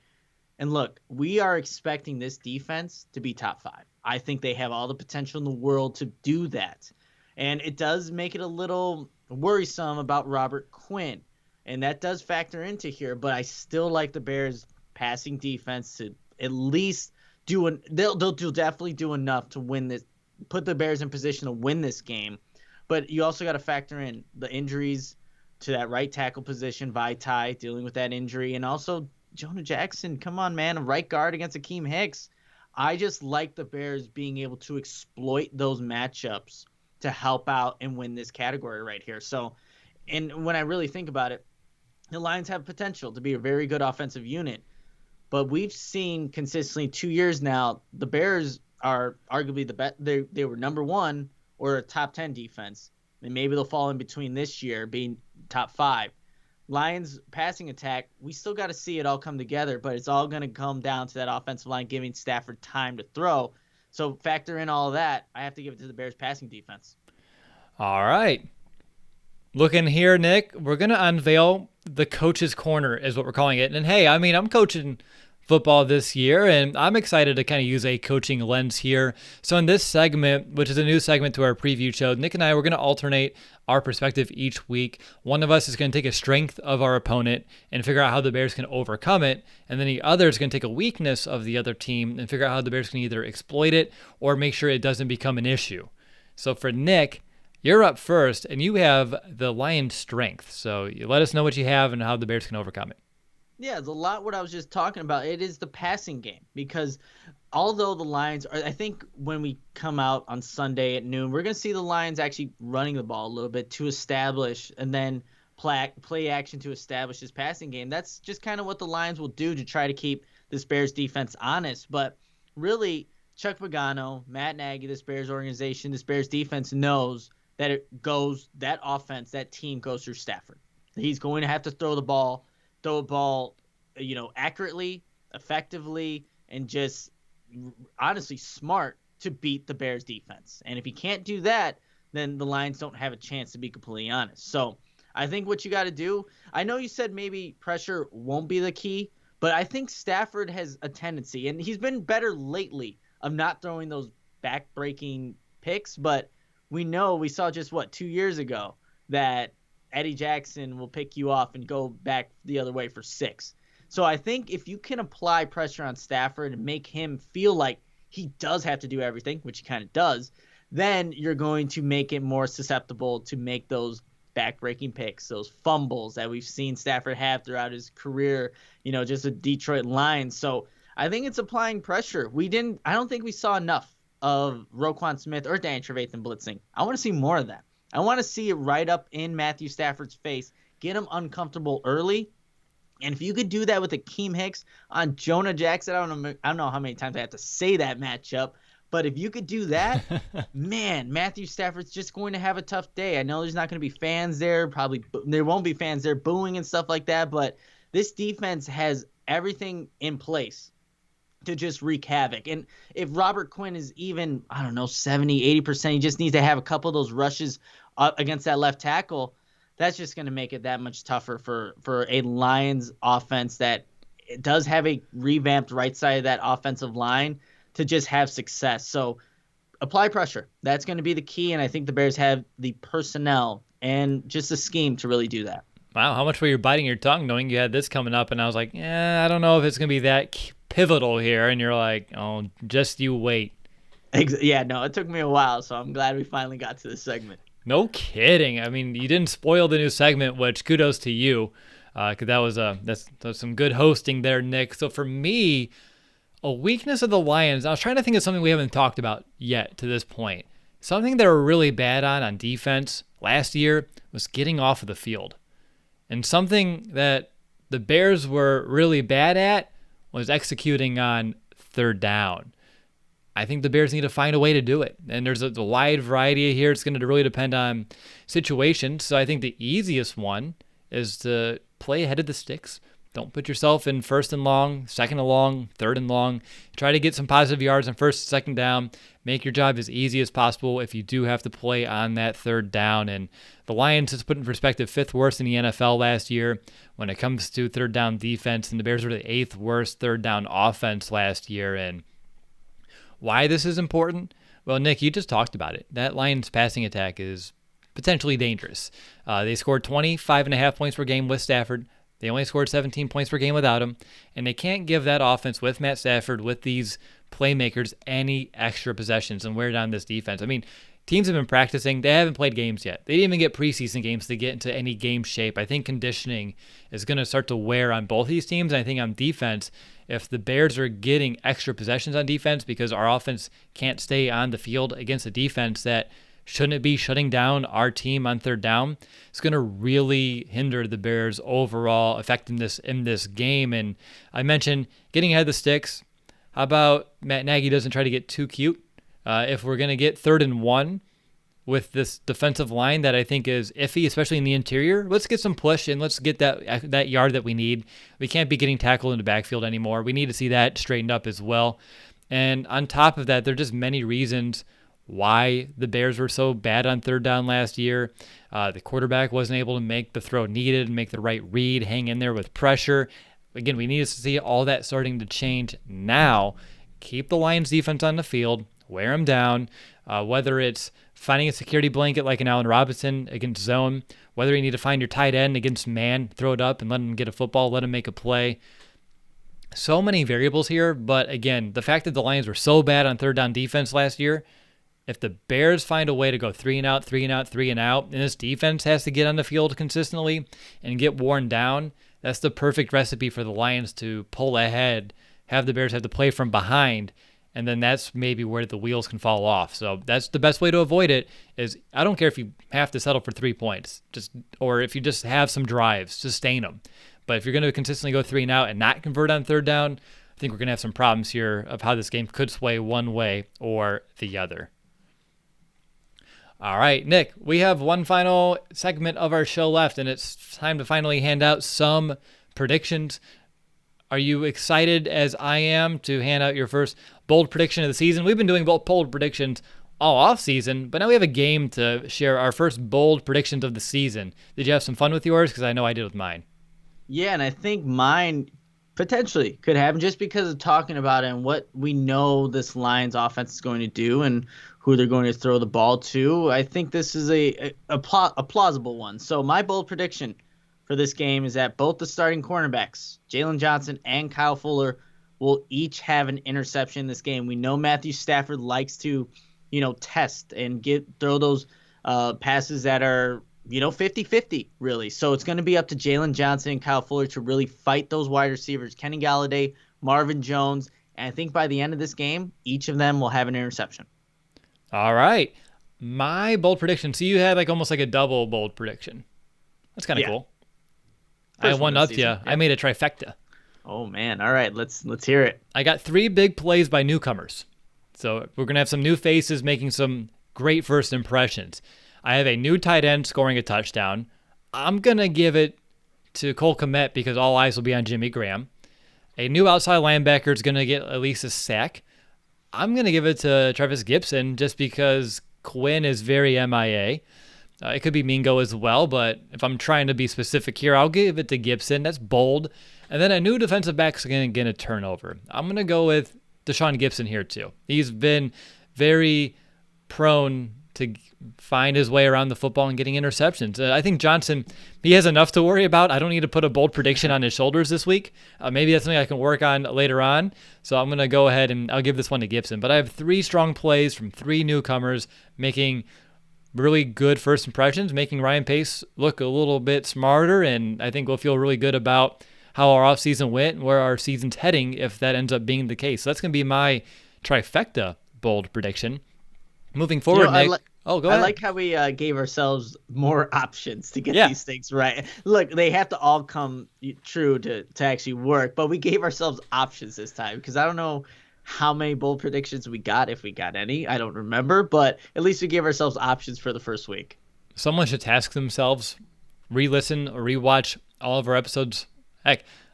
And look, we are expecting this defense to be top 5. I think they have all the potential in the world to do that. And it does make it a little worrisome about Robert Quinn. And that does factor into here, but I still like the Bears passing defense to at least they'll definitely do enough to win this, put the Bears in position to win this game. But you also got to factor in the injuries to that right tackle position, Vaitai dealing with that injury, and also Jonah Jackson. Come on, man, a right guard against Akeem Hicks. I just like the Bears being able to exploit those matchups to help out and win this category right here. So, and when I really think about it, the Lions have potential to be a very good offensive unit. But we've seen consistently 2 years now, the Bears are arguably the best. They were number 1 or a top 10 defense. And maybe they'll fall in between this year being top 5. Lions passing attack, we still got to see it all come together, but it's all going to come down to that offensive line giving Stafford time to throw. So factor in all of that, I have to give it to the Bears passing defense. All right. Looking here, Nick, we're going to unveil the coach's corner is what we're calling it. And hey, I mean, I'm coaching football this year, and I'm excited to kind of use a coaching lens here. So in this segment, which is a new segment to our preview show, Nick and I, we're going to alternate our perspective each week. One of us is going to take a strength of our opponent and figure out how the Bears can overcome it, and then the other is going to take a weakness of the other team and figure out how the Bears can either exploit it or make sure it doesn't become an issue. So for Nick, you're up first, and you have the Lions' strength. So you let us know what you have and how the Bears can overcome it. Yeah, it's a lot what I was just talking about. It is the passing game, because although the Lions are, I think when we come out on Sunday at noon, we're going to see the Lions actually running the ball a little bit to establish, and then play action to establish this passing game. That's just kind of what the Lions will do to try to keep this Bears defense honest. But really, Chuck Pagano, Matt Nagy, this Bears organization, this Bears defense knows that that offense, that team goes through Stafford. He's going to have to throw the ball, accurately, effectively, and just honestly smart to beat the Bears defense. And if he can't do that, then the Lions don't have a chance, to be completely honest. So I think what you got to do, I know you said maybe pressure won't be the key, but I think Stafford has a tendency, and he's been better lately, of not throwing those back-breaking picks. But we saw just 2 years ago that Eddie Jackson will pick you off and go back the other way for 6. So I think if you can apply pressure on Stafford and make him feel like he does have to do everything, which he kind of does, then you're going to make it more susceptible to make those back-breaking picks, those fumbles that we've seen Stafford have throughout his career, just the Detroit Lions. So I think it's applying pressure. I don't think we saw enough of Roquan Smith or Dan Trevathan blitzing. I want to see more of that. I want to see it right up in Matthew Stafford's face, get him uncomfortable early, And if you could do that with Akeem Hicks on Jonah Jackson, I don't know how many times I have to say that matchup, but if you could do that, man, Matthew Stafford's just going to have a tough day. I know there's not going to be fans there. Probably there won't be fans there booing and stuff like that, but this defense has everything in place to just wreak havoc. And if Robert Quinn is even, I don't know, 70, 80%, he just needs to have a couple of those rushes against that left tackle. That's just going to make it that much tougher for a Lions offense that does have a revamped right side of that offensive line to just have success. So apply pressure. That's going to be the key, and I think the Bears have the personnel and just the scheme to really do that. Wow, how much were you biting your tongue knowing you had this coming up? And I was like, I don't know if it's going to be that pivotal here. And you're like, oh, just you wait. Yeah, no, it took me a while, so I'm glad we finally got to this segment. No kidding. I mean, you didn't spoil the new segment, which kudos to you, because that's some good hosting there, Nick. So for me, a weakness of the Lions, I was trying to think of something we haven't talked about yet to this point. Something they were really bad on defense last year was getting off of the field. And something that the Bears were really bad at was executing on third down. I think the Bears need to find a way to do it. And there's a wide variety here. It's going to really depend on situations. So I think the easiest one is to play ahead of the sticks. Don't put yourself in first and long, second and long, third and long. Try to get some positive yards on first and second down. Make your job as easy as possible if you do have to play on that third down. And the Lions, to put in perspective, 5th worst in the NFL last year when it comes to third down defense. And the Bears were the 8th worst third down offense last year. And why this is important? Well, Nick, you just talked about it. That Lions passing attack is potentially dangerous. They scored 25.5 points per game with Stafford. They only scored 17 points per game without him, and they can't give that offense with Matt Stafford, with these playmakers, any extra possessions and wear down this defense. I mean, teams have been practicing. They haven't played games yet. They didn't even get preseason games to get into any game shape. I think conditioning is going to start to wear on both these teams, and I think on defense, if the Bears are getting extra possessions on defense because our offense can't stay on the field against a defense that shouldn't be shutting down our team on third down, it's going to really hinder the Bears' overall effectiveness in this game. And I mentioned getting ahead of the sticks. How about Matt Nagy doesn't try to get too cute? If we're going to get 3rd and 1 with this defensive line that I think is iffy, especially in the interior, let's get some push and let's get that yard that we need. We can't be getting tackled in the backfield anymore. We need to see that straightened up as well. And on top of that, there are just many reasons why the Bears were so bad on third down last year. The quarterback wasn't able to make the throw needed and make the right read, hang in there with pressure. Again, we need to see all that starting to change now. Keep the Lions defense on the field, wear them down, whether it's finding a security blanket like an Allen Robinson against zone, whether you need to find your tight end against man, throw it up and let him get a football, let him make a play. So many variables here, but again, the fact that the Lions were so bad on third down defense last year, if the Bears find a way to go 3 and out, 3 and out, 3 and out, and this defense has to get on the field consistently and get worn down, that's the perfect recipe for the Lions to pull ahead, have the Bears have to play from behind, and then that's maybe where the wheels can fall off. So that's the best way to avoid it. Is I don't care if you have to settle for 3 points, or if you just have some drives, sustain them. But if you're going to consistently go 3 and out and not convert on third down, I think we're going to have some problems here of how this game could sway one way or the other. All right, Nick, we have one final segment of our show left, and it's time to finally hand out some predictions. Are you excited as I am to hand out your first bold prediction of the season? We've been doing bold predictions all off season, but now we have a game to share our first bold predictions of the season. Did you have some fun with yours? Because I know I did with mine. Yeah, and I think mine potentially could happen just because of talking about it and what we know this Lions offense is going to do and who they're going to throw the ball to. I think this is a plausible one. So my bold prediction for this game is that both the starting cornerbacks, Jalen Johnson and Kyle Fuller, will each have an interception in this game. We know Matthew Stafford likes to, test and throw those passes that are, 50-50, really. So it's going to be up to Jalen Johnson and Kyle Fuller to really fight those wide receivers, Kenny Galladay, Marvin Jones. And I think by the end of this game, each of them will have an interception. All right. My bold prediction. So you had almost like a double bold prediction. That's kind of cool. first one one of the up to you. season. I made a trifecta. Oh man! All right, let's hear it. I got 3 big plays by newcomers. So we're going to have some new faces making some great first impressions. I have a new tight end scoring a touchdown. I'm going to give it to Cole Kmet because all eyes will be on Jimmy Graham. A new outside linebacker is going to get at least a sack. I'm going to give it to Tashawn Gibson just because Quinn is very MIA. It could be Mingo as well, but if I'm trying to be specific here, I'll give it to Gibson. That's bold. And then a new defensive back is going to get a turnover. I'm going to go with Tashawn Gibson here too. He's been very prone to find his way around the football and getting interceptions. I think Johnson, he has enough to worry about. I don't need to put a bold prediction on his shoulders this week. Maybe that's something I can work on later on. So I'm going to go ahead and I'll give this one to Gibson. But I have 3 strong plays from 3 newcomers making really good first impressions, making Ryan Pace look a little bit smarter, and I think we'll feel really good about how our offseason went and where our season's heading if that ends up being the case. So that's going to be my trifecta bold prediction. Moving forward, Nick. Go ahead. I like how we gave ourselves more options to get these things right. Look, they have to all come true to actually work, but we gave ourselves options this time because I don't know how many bold predictions we got, if we got any. I don't remember, but at least we gave ourselves options for the first week. Someone should task themselves, re-listen or rewatch all of our episodes,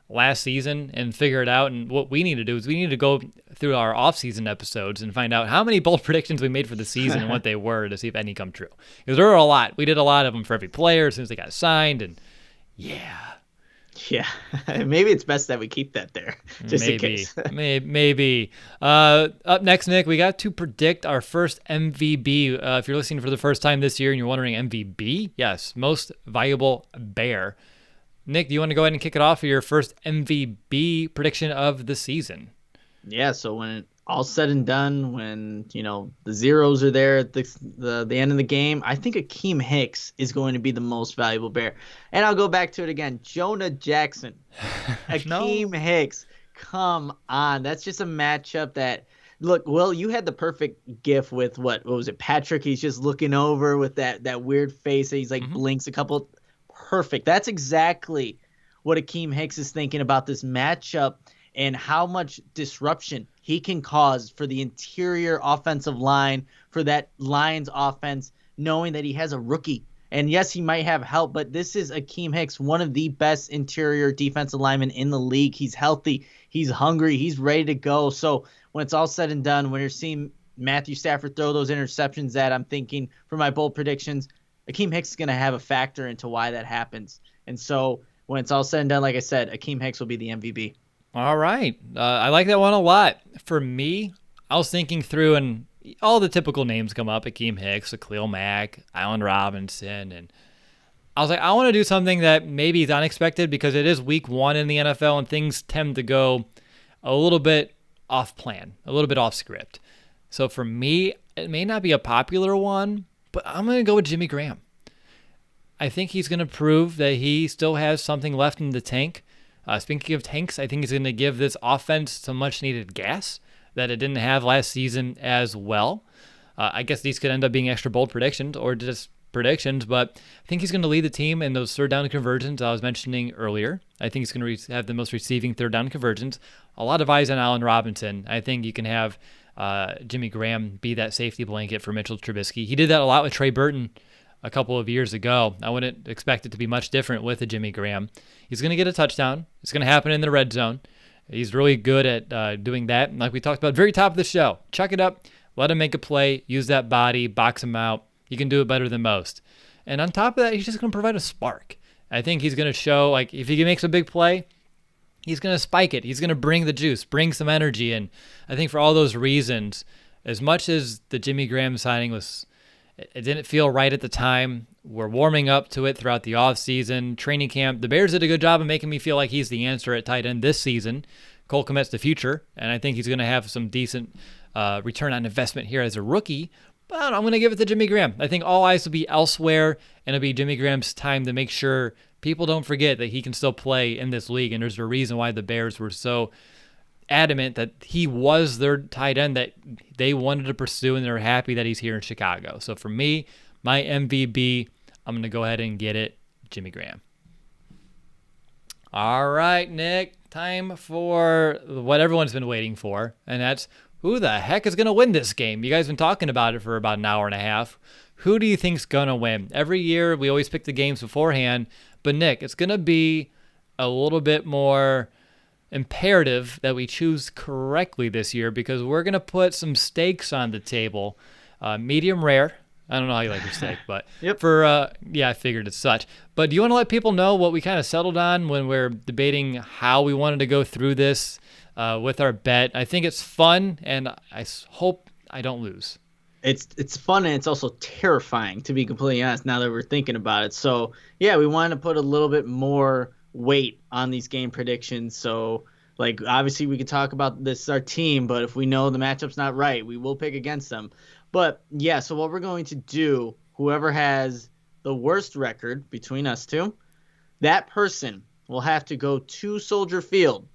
last season and figure it out. And what we need to do is we need to go through our off-season episodes and find out how many bold predictions we made for the season and what they were to see if any come true. Because there were a lot. We did a lot of them for every player as soon as they got signed. And yeah, maybe it's best that we keep that there just in case. Maybe. Up next, Nick, we got to predict our first MVB. If you're listening for the first time this year and you're wondering MVB, yes, most valuable Bear. Nick, do you want to go ahead and kick it off for your first MVB prediction of the season? Yeah, so when all said and done, when the zeros are there at the end of the game, I think Akeem Hicks is going to be the most valuable Bear. And I'll go back to it again. Jonah Jackson, Akeem Hicks, come on. That's just a matchup that, look, Will, you had the perfect gif with what was it, Patrick? He's just looking over with that weird face. He's like blinks a couple. Perfect. That's exactly what Akeem Hicks is thinking about this matchup and how much disruption he can cause for the interior offensive line, for that Lions offense, knowing that he has a rookie. And yes, he might have help, but this is Akeem Hicks, one of the best interior defensive linemen in the league. He's healthy. He's hungry. He's ready to go. So when it's all said and done, when you're seeing Matthew Stafford throw those interceptions that I'm thinking for my bold predictions, Akeem Hicks is going to have a factor into why that happens. And so when it's all said and done, like I said, Akeem Hicks will be the MVP. All right. I like that one a lot. For me, I was thinking through, and all the typical names come up: Akeem Hicks, Khalil Mack, Allen Robinson. And I was like, I want to do something that maybe is unexpected because it is week 1 in the NFL and things tend to go a little bit off plan, a little bit off script. So for me, it may not be a popular one, but I'm going to go with Jimmy Graham. I think he's going to prove that he still has something left in the tank. Speaking of tanks, I think he's going to give this offense some much-needed gas that it didn't have last season as well. I guess these could end up being extra bold predictions or just predictions, but I think he's going to lead the team in those third down conversions I was mentioning earlier. I think he's going to have the most receiving third down conversions. A lot of eyes on Allen Robinson. I think you can have Jimmy Graham be that safety blanket for Mitchell Trubisky. He did that a lot with Trey Burton a couple of years ago. I wouldn't expect it to be much different with a Jimmy Graham. He's going to get a touchdown. It's going to happen in the red zone. He's really good at doing that. And like we talked about at the very top of the show, chuck it up, let him make a play, use that body, box him out. He can do it better than most. And on top of that, he's just going to provide a spark. I think he's going to show, like, if he makes a big play, he's going to spike it. He's going to bring the juice, bring some energy. And I think for all those reasons, as much as the Jimmy Graham signing was, it didn't feel right at the time. We're warming up to it throughout the offseason, training camp. The Bears did a good job of making me feel like he's the answer at tight end this season. Cole Kmet's the future, and I think he's going to have some decent return on investment here as a rookie. But I'm going to give it to Jimmy Graham. I think all eyes will be elsewhere, and it'll be Jimmy Graham's time to make sure people don't forget that he can still play in this league. And there's a reason why the Bears were so adamant that he was their tight end that they wanted to pursue, and they're happy that he's here in Chicago. So for me, my MVB, I'm going to go ahead and get it, Jimmy Graham. All right, Nick, time for what everyone's been waiting for, and that's who the heck is going to win this game? You guys have been talking about it for about an hour and a half. Who do you think's going to win? Every year, we always pick the games beforehand, but Nick, it's going to be a little bit more imperative that we choose correctly this year because we're going to put some steaks on the table. Medium rare. I don't know how you like your steak, but Yep. I figured it's such. But do you want to let people know what we kind of settled on when we're debating how we wanted to go through this with our bet? I think it's fun, and I hope I don't lose. It's fun and it's also terrifying, to be completely honest, now that we're thinking about it. So yeah, we want to put a little bit more weight on these game predictions. So like obviously we could talk about this our team, but if we know the matchup's not right, we will pick against them. But yeah, so what we're going to do, whoever has the worst record between us two, that person will have to go to Soldier Field.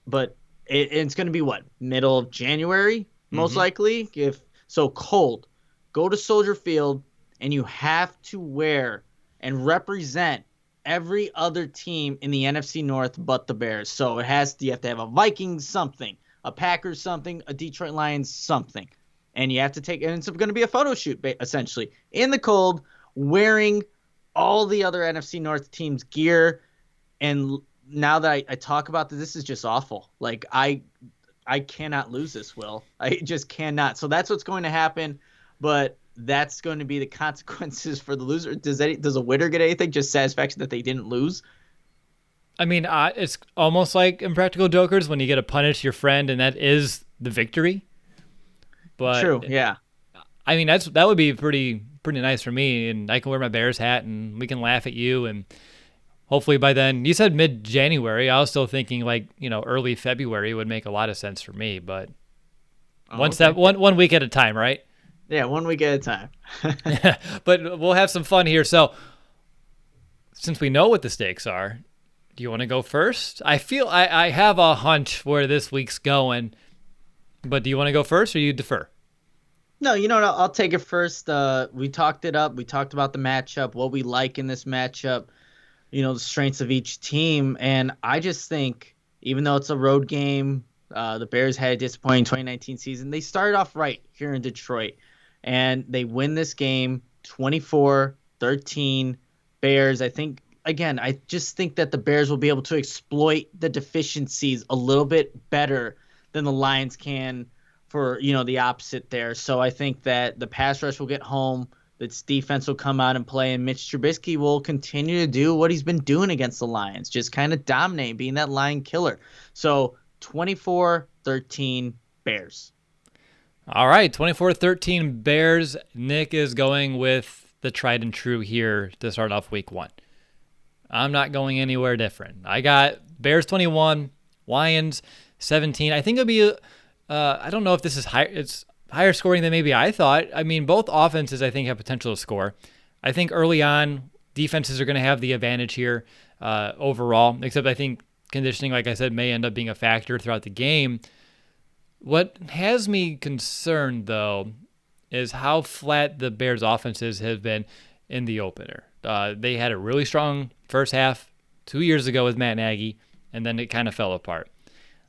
But it's going to be what, middle of January most likely, if so cold. Go to Soldier Field and you have to wear and represent every other team in the NFC North but the Bears. So you have to have a Vikings something, a Packers something, a Detroit Lions something. And you have to and it's going to be a photo shoot essentially in the cold wearing all the other NFC North teams gear. And now that I talk about this is just awful. Like I cannot lose this, Will. I just cannot. So that's what's going to happen, but that's going to be the consequences for the loser. Does a winner get anything? Just satisfaction that they didn't lose? I mean, it's almost like Impractical Jokers when you get to punish your friend, and that is the victory. But true, yeah. I mean, that would be pretty nice for me, and I can wear my Bears hat, and we can laugh at you, and hopefully by then, you said mid-January. I was still thinking early February would make a lot of sense for me, but one week at a time, right? Yeah, 1 week at a time. But we'll have some fun here. So since we know what the stakes are, do you want to go first? I feel I have a hunch where this week's going, but do you want to go first or you defer? No, you know what? I'll take it first. We talked it up. We talked about the matchup, what we like in this matchup, the strengths of each team. And I just think, even though it's a road game, the Bears had a disappointing 2019 season. They started off right here in Detroit, and they win this game 24-13. Bears, I just think that the Bears will be able to exploit the deficiencies a little bit better than the Lions can for, the opposite there. So I think that the pass rush will get home. Its defense will come out and play, and Mitch Trubisky will continue to do what he's been doing against the Lions, just kind of dominate, being that Lion killer. So 24-13 Bears. All right, 24-13 Bears. Nick is going with the tried and true here to start off week one. I'm not going anywhere different. I got Bears 21, Lions 17. I think it'll be, I don't know if this is high. It's higher scoring than maybe I thought. I mean, both offenses, I think, have potential to score. I think early on, defenses are going to have the advantage here overall, except I think conditioning, like I said, may end up being a factor throughout the game. What has me concerned, though, is how flat the Bears' offenses have been in the opener. They had a really strong first half 2 years ago with Matt Nagy, and then it kind of fell apart.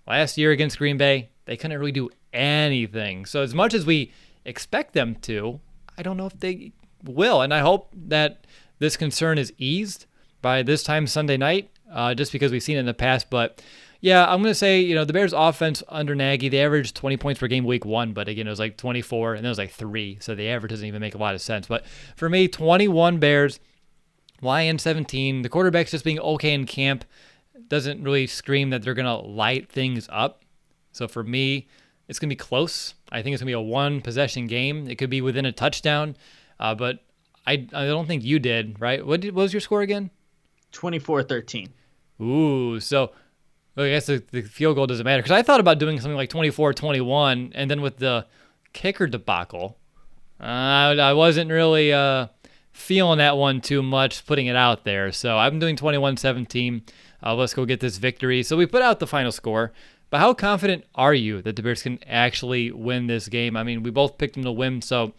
Last year against Green Bay, they couldn't really do anything. So as much as we expect them to, I don't know if they will. And I hope that this concern is eased by this time Sunday night, just because we've seen it in the past. But yeah, I'm going to say, the Bears offense under Nagy, they averaged 20 points per game week one, but again, it was like 24 and then it was like 3. So the average doesn't even make a lot of sense. But for me, 21 Bears, Lions 17. The quarterback's just being okay in camp doesn't really scream that they're going to light things up. So for me, it's going to be close. I think it's going to be a one-possession game. It could be within a touchdown, but I don't think you did, right? What was your score again? 24-13. Ooh, so I guess the field goal doesn't matter because I thought about doing something like 24-21, and then with the kicker debacle, I wasn't really feeling that one too much, putting it out there. So I'm doing 21-17. Let's go get this victory. So we put out the final score. But how confident are you that the Bears can actually win this game? I mean, we both picked them to win, so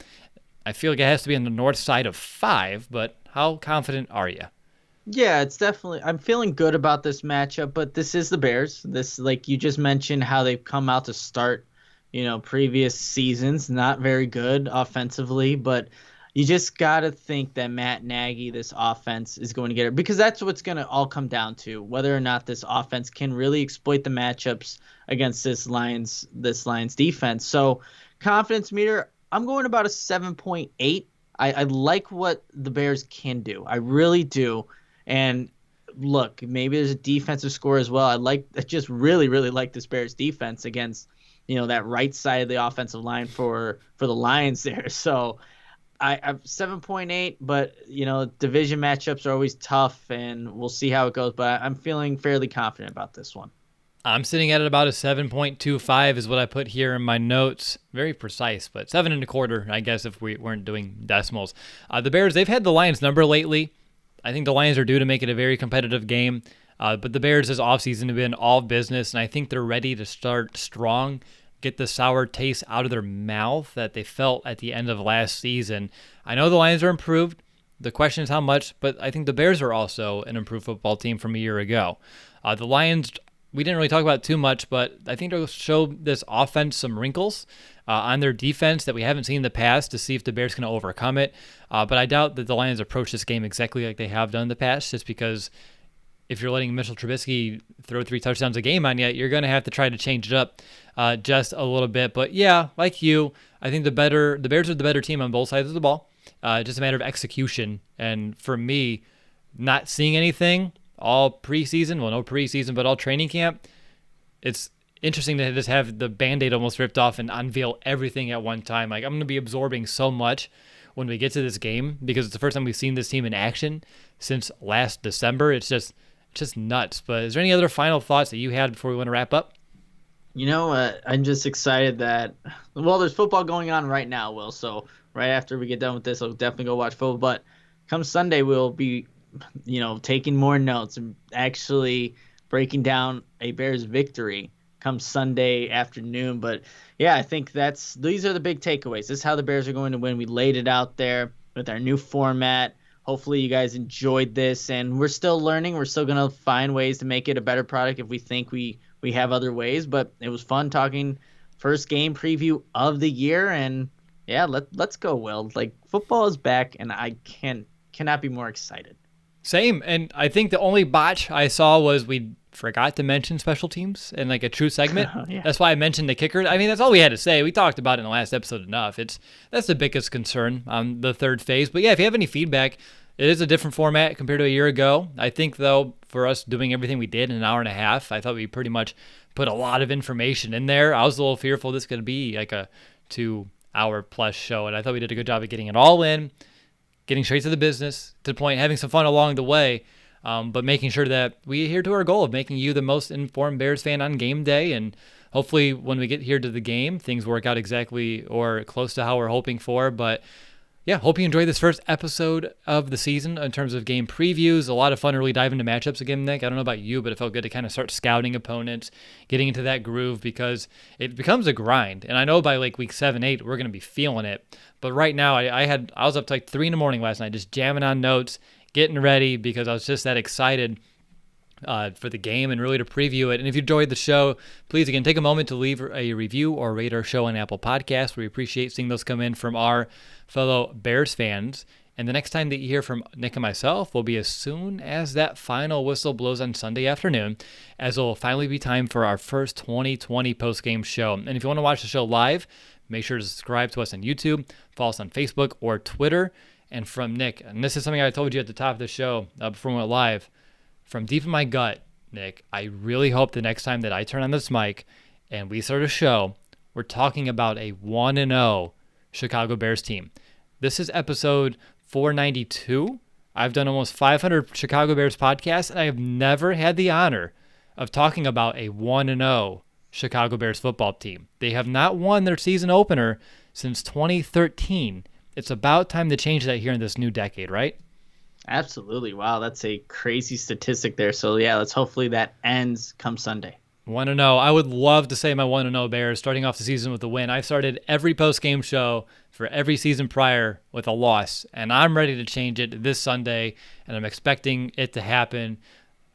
I feel like it has to be on the north side of 5, but how confident are you? Yeah, it's definitely. I'm feeling good about this matchup, but this is the Bears. This, like you just mentioned, how they've come out to start, previous seasons, not very good offensively, but you just got to think that Matt Nagy, this offense is going to get it because that's what's going to all come down to whether or not this offense can really exploit the matchups against this Lions defense. So, confidence meter, I'm going about a 7.8. I like what the Bears can do. I really do. And look, maybe there's a defensive score as well. I just really, really like this Bears defense against, that right side of the offensive line for the Lions there. So I'm 7.8, but division matchups are always tough, and we'll see how it goes. But I'm feeling fairly confident about this one. I'm sitting at about a 7.25 is what I put here in my notes. Very precise, but 7.25, I guess, if we weren't doing decimals. The Bears, they've had the Lions number lately. I think the Lions are due to make it a very competitive game. But the Bears this offseason have been all business, and I think they're ready to start strong, get the sour taste out of their mouth that they felt at the end of last season. I know the Lions are improved. The question is how much, but I think the Bears are also an improved football team from a year ago. The Lions, we didn't really talk about it too much, but I think they'll show this offense some wrinkles on their defense that we haven't seen in the past to see if the Bears can overcome it. But I doubt that the Lions approach this game exactly like they have done in the past, just because if you're letting Mitchell Trubisky throw 3 touchdowns a game on you, you're going to have to try to change it up just a little bit. But yeah, like you, I think the Bears are the better team on both sides of the ball. Just a matter of execution. And for me, not seeing anything all preseason, well, no preseason, but all training camp, it's interesting to just have the Band-Aid almost ripped off and unveil everything at one time. Like, I'm going to be absorbing so much when we get to this game because it's the first time we've seen this team in action since last December. It's just nuts. But is there any other final thoughts that you had before we want to wrap up? I'm just excited that, well, there's football going on right now, Will. So right after we get done with this, I'll definitely go watch football. But come Sunday, we'll be, taking more notes and actually breaking down a Bears victory come Sunday afternoon. But yeah, I think these are the big takeaways. This is how the Bears are going to win. We laid it out there with our new format. Hopefully you guys enjoyed this, and we're still learning. We're still going to find ways to make it a better product if we think we have other ways, but it was fun talking first game preview of the year. And yeah, let's go, Will. Like, football is back, and I cannot be more excited. Same. And I think the only botch I saw was we forgot to mention special teams in like a true segment. Yeah. That's why I mentioned the kicker. I mean, that's all we had to say. We talked about it in the last episode enough. That's the biggest concern on the third phase. But yeah, if you have any feedback, it is a different format compared to a year ago. I think, though, for us doing everything we did in an hour and a half, I thought we pretty much put a lot of information in there. I was a little fearful this could be like a 2-hour plus show, and I thought we did a good job of getting it all in, getting straight to the business, to the point, having some fun along the way, but making sure that we adhere to our goal of making you the most informed Bears fan on game day. And hopefully when we get here to the game, things work out exactly or close to how we're hoping for. But yeah, hope you enjoyed this first episode of the season in terms of game previews. A lot of fun to really dive into matchups again, Nick. I don't know about you, but it felt good to kind of start scouting opponents, getting into that groove, because it becomes a grind. And I know by like week 7, 8, we're going to be feeling it. But right now, I was up to like 3 a.m. last night just jamming on notes, getting ready, because I was just that excited for the game and really to preview it. And if you enjoyed the show, please, again, take a moment to leave a review or rate our show on Apple Podcasts. We appreciate seeing those come in from our fellow Bears fans. And the next time that you hear from Nick and myself will be as soon as that final whistle blows on Sunday afternoon, as it will finally be time for our first 2020 post-game show. And if you want to watch the show live, make sure to subscribe to us on YouTube, follow us on Facebook or Twitter. And from Nick, and this is something I told you at the top of the show before we went live, from deep in my gut, Nick, I really hope the next time that I turn on this mic and we start a show, we're talking about a 1-0 Chicago Bears team. This is episode 492. I've done almost 500 Chicago Bears podcasts, and I have never had the honor of talking about a 1-0 Chicago Bears football team. They have not won their season opener since 2013. It's about time to change that here in this new decade, right? Absolutely. Wow, that's a crazy statistic there. So yeah, let's hopefully that ends come Sunday. 1-0. I would love to say my 1-0 Bears starting off the season with a win. I started every post-game show for every season prior with a loss, and I'm ready to change it this Sunday, and I'm expecting it to happen.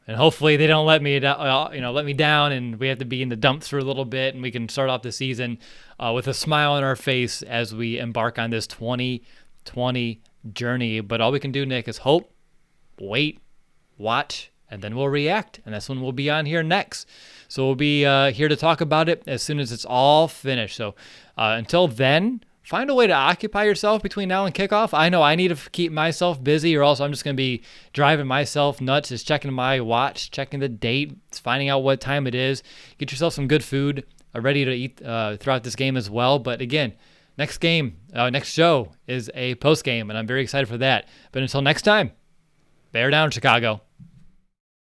And hopefully they don't let me down, and we have to be in the dumps for a little bit, and we can start off the season with a smile on our face as we embark on this 2020 journey. But all we can do, Nick, is hope, wait, watch, and then we'll react, and that's when we'll be on here next. So we'll be here to talk about it as soon as it's all finished. So until then, find a way to occupy yourself between now and kickoff. I know I need to keep myself busy, or else I'm just going to be driving myself nuts, just checking my watch, checking the date, finding out what time it is. Get yourself some good food ready to eat throughout this game as well. But again, next show is a post game, and I'm very excited for that. But until next time, bear down, Chicago.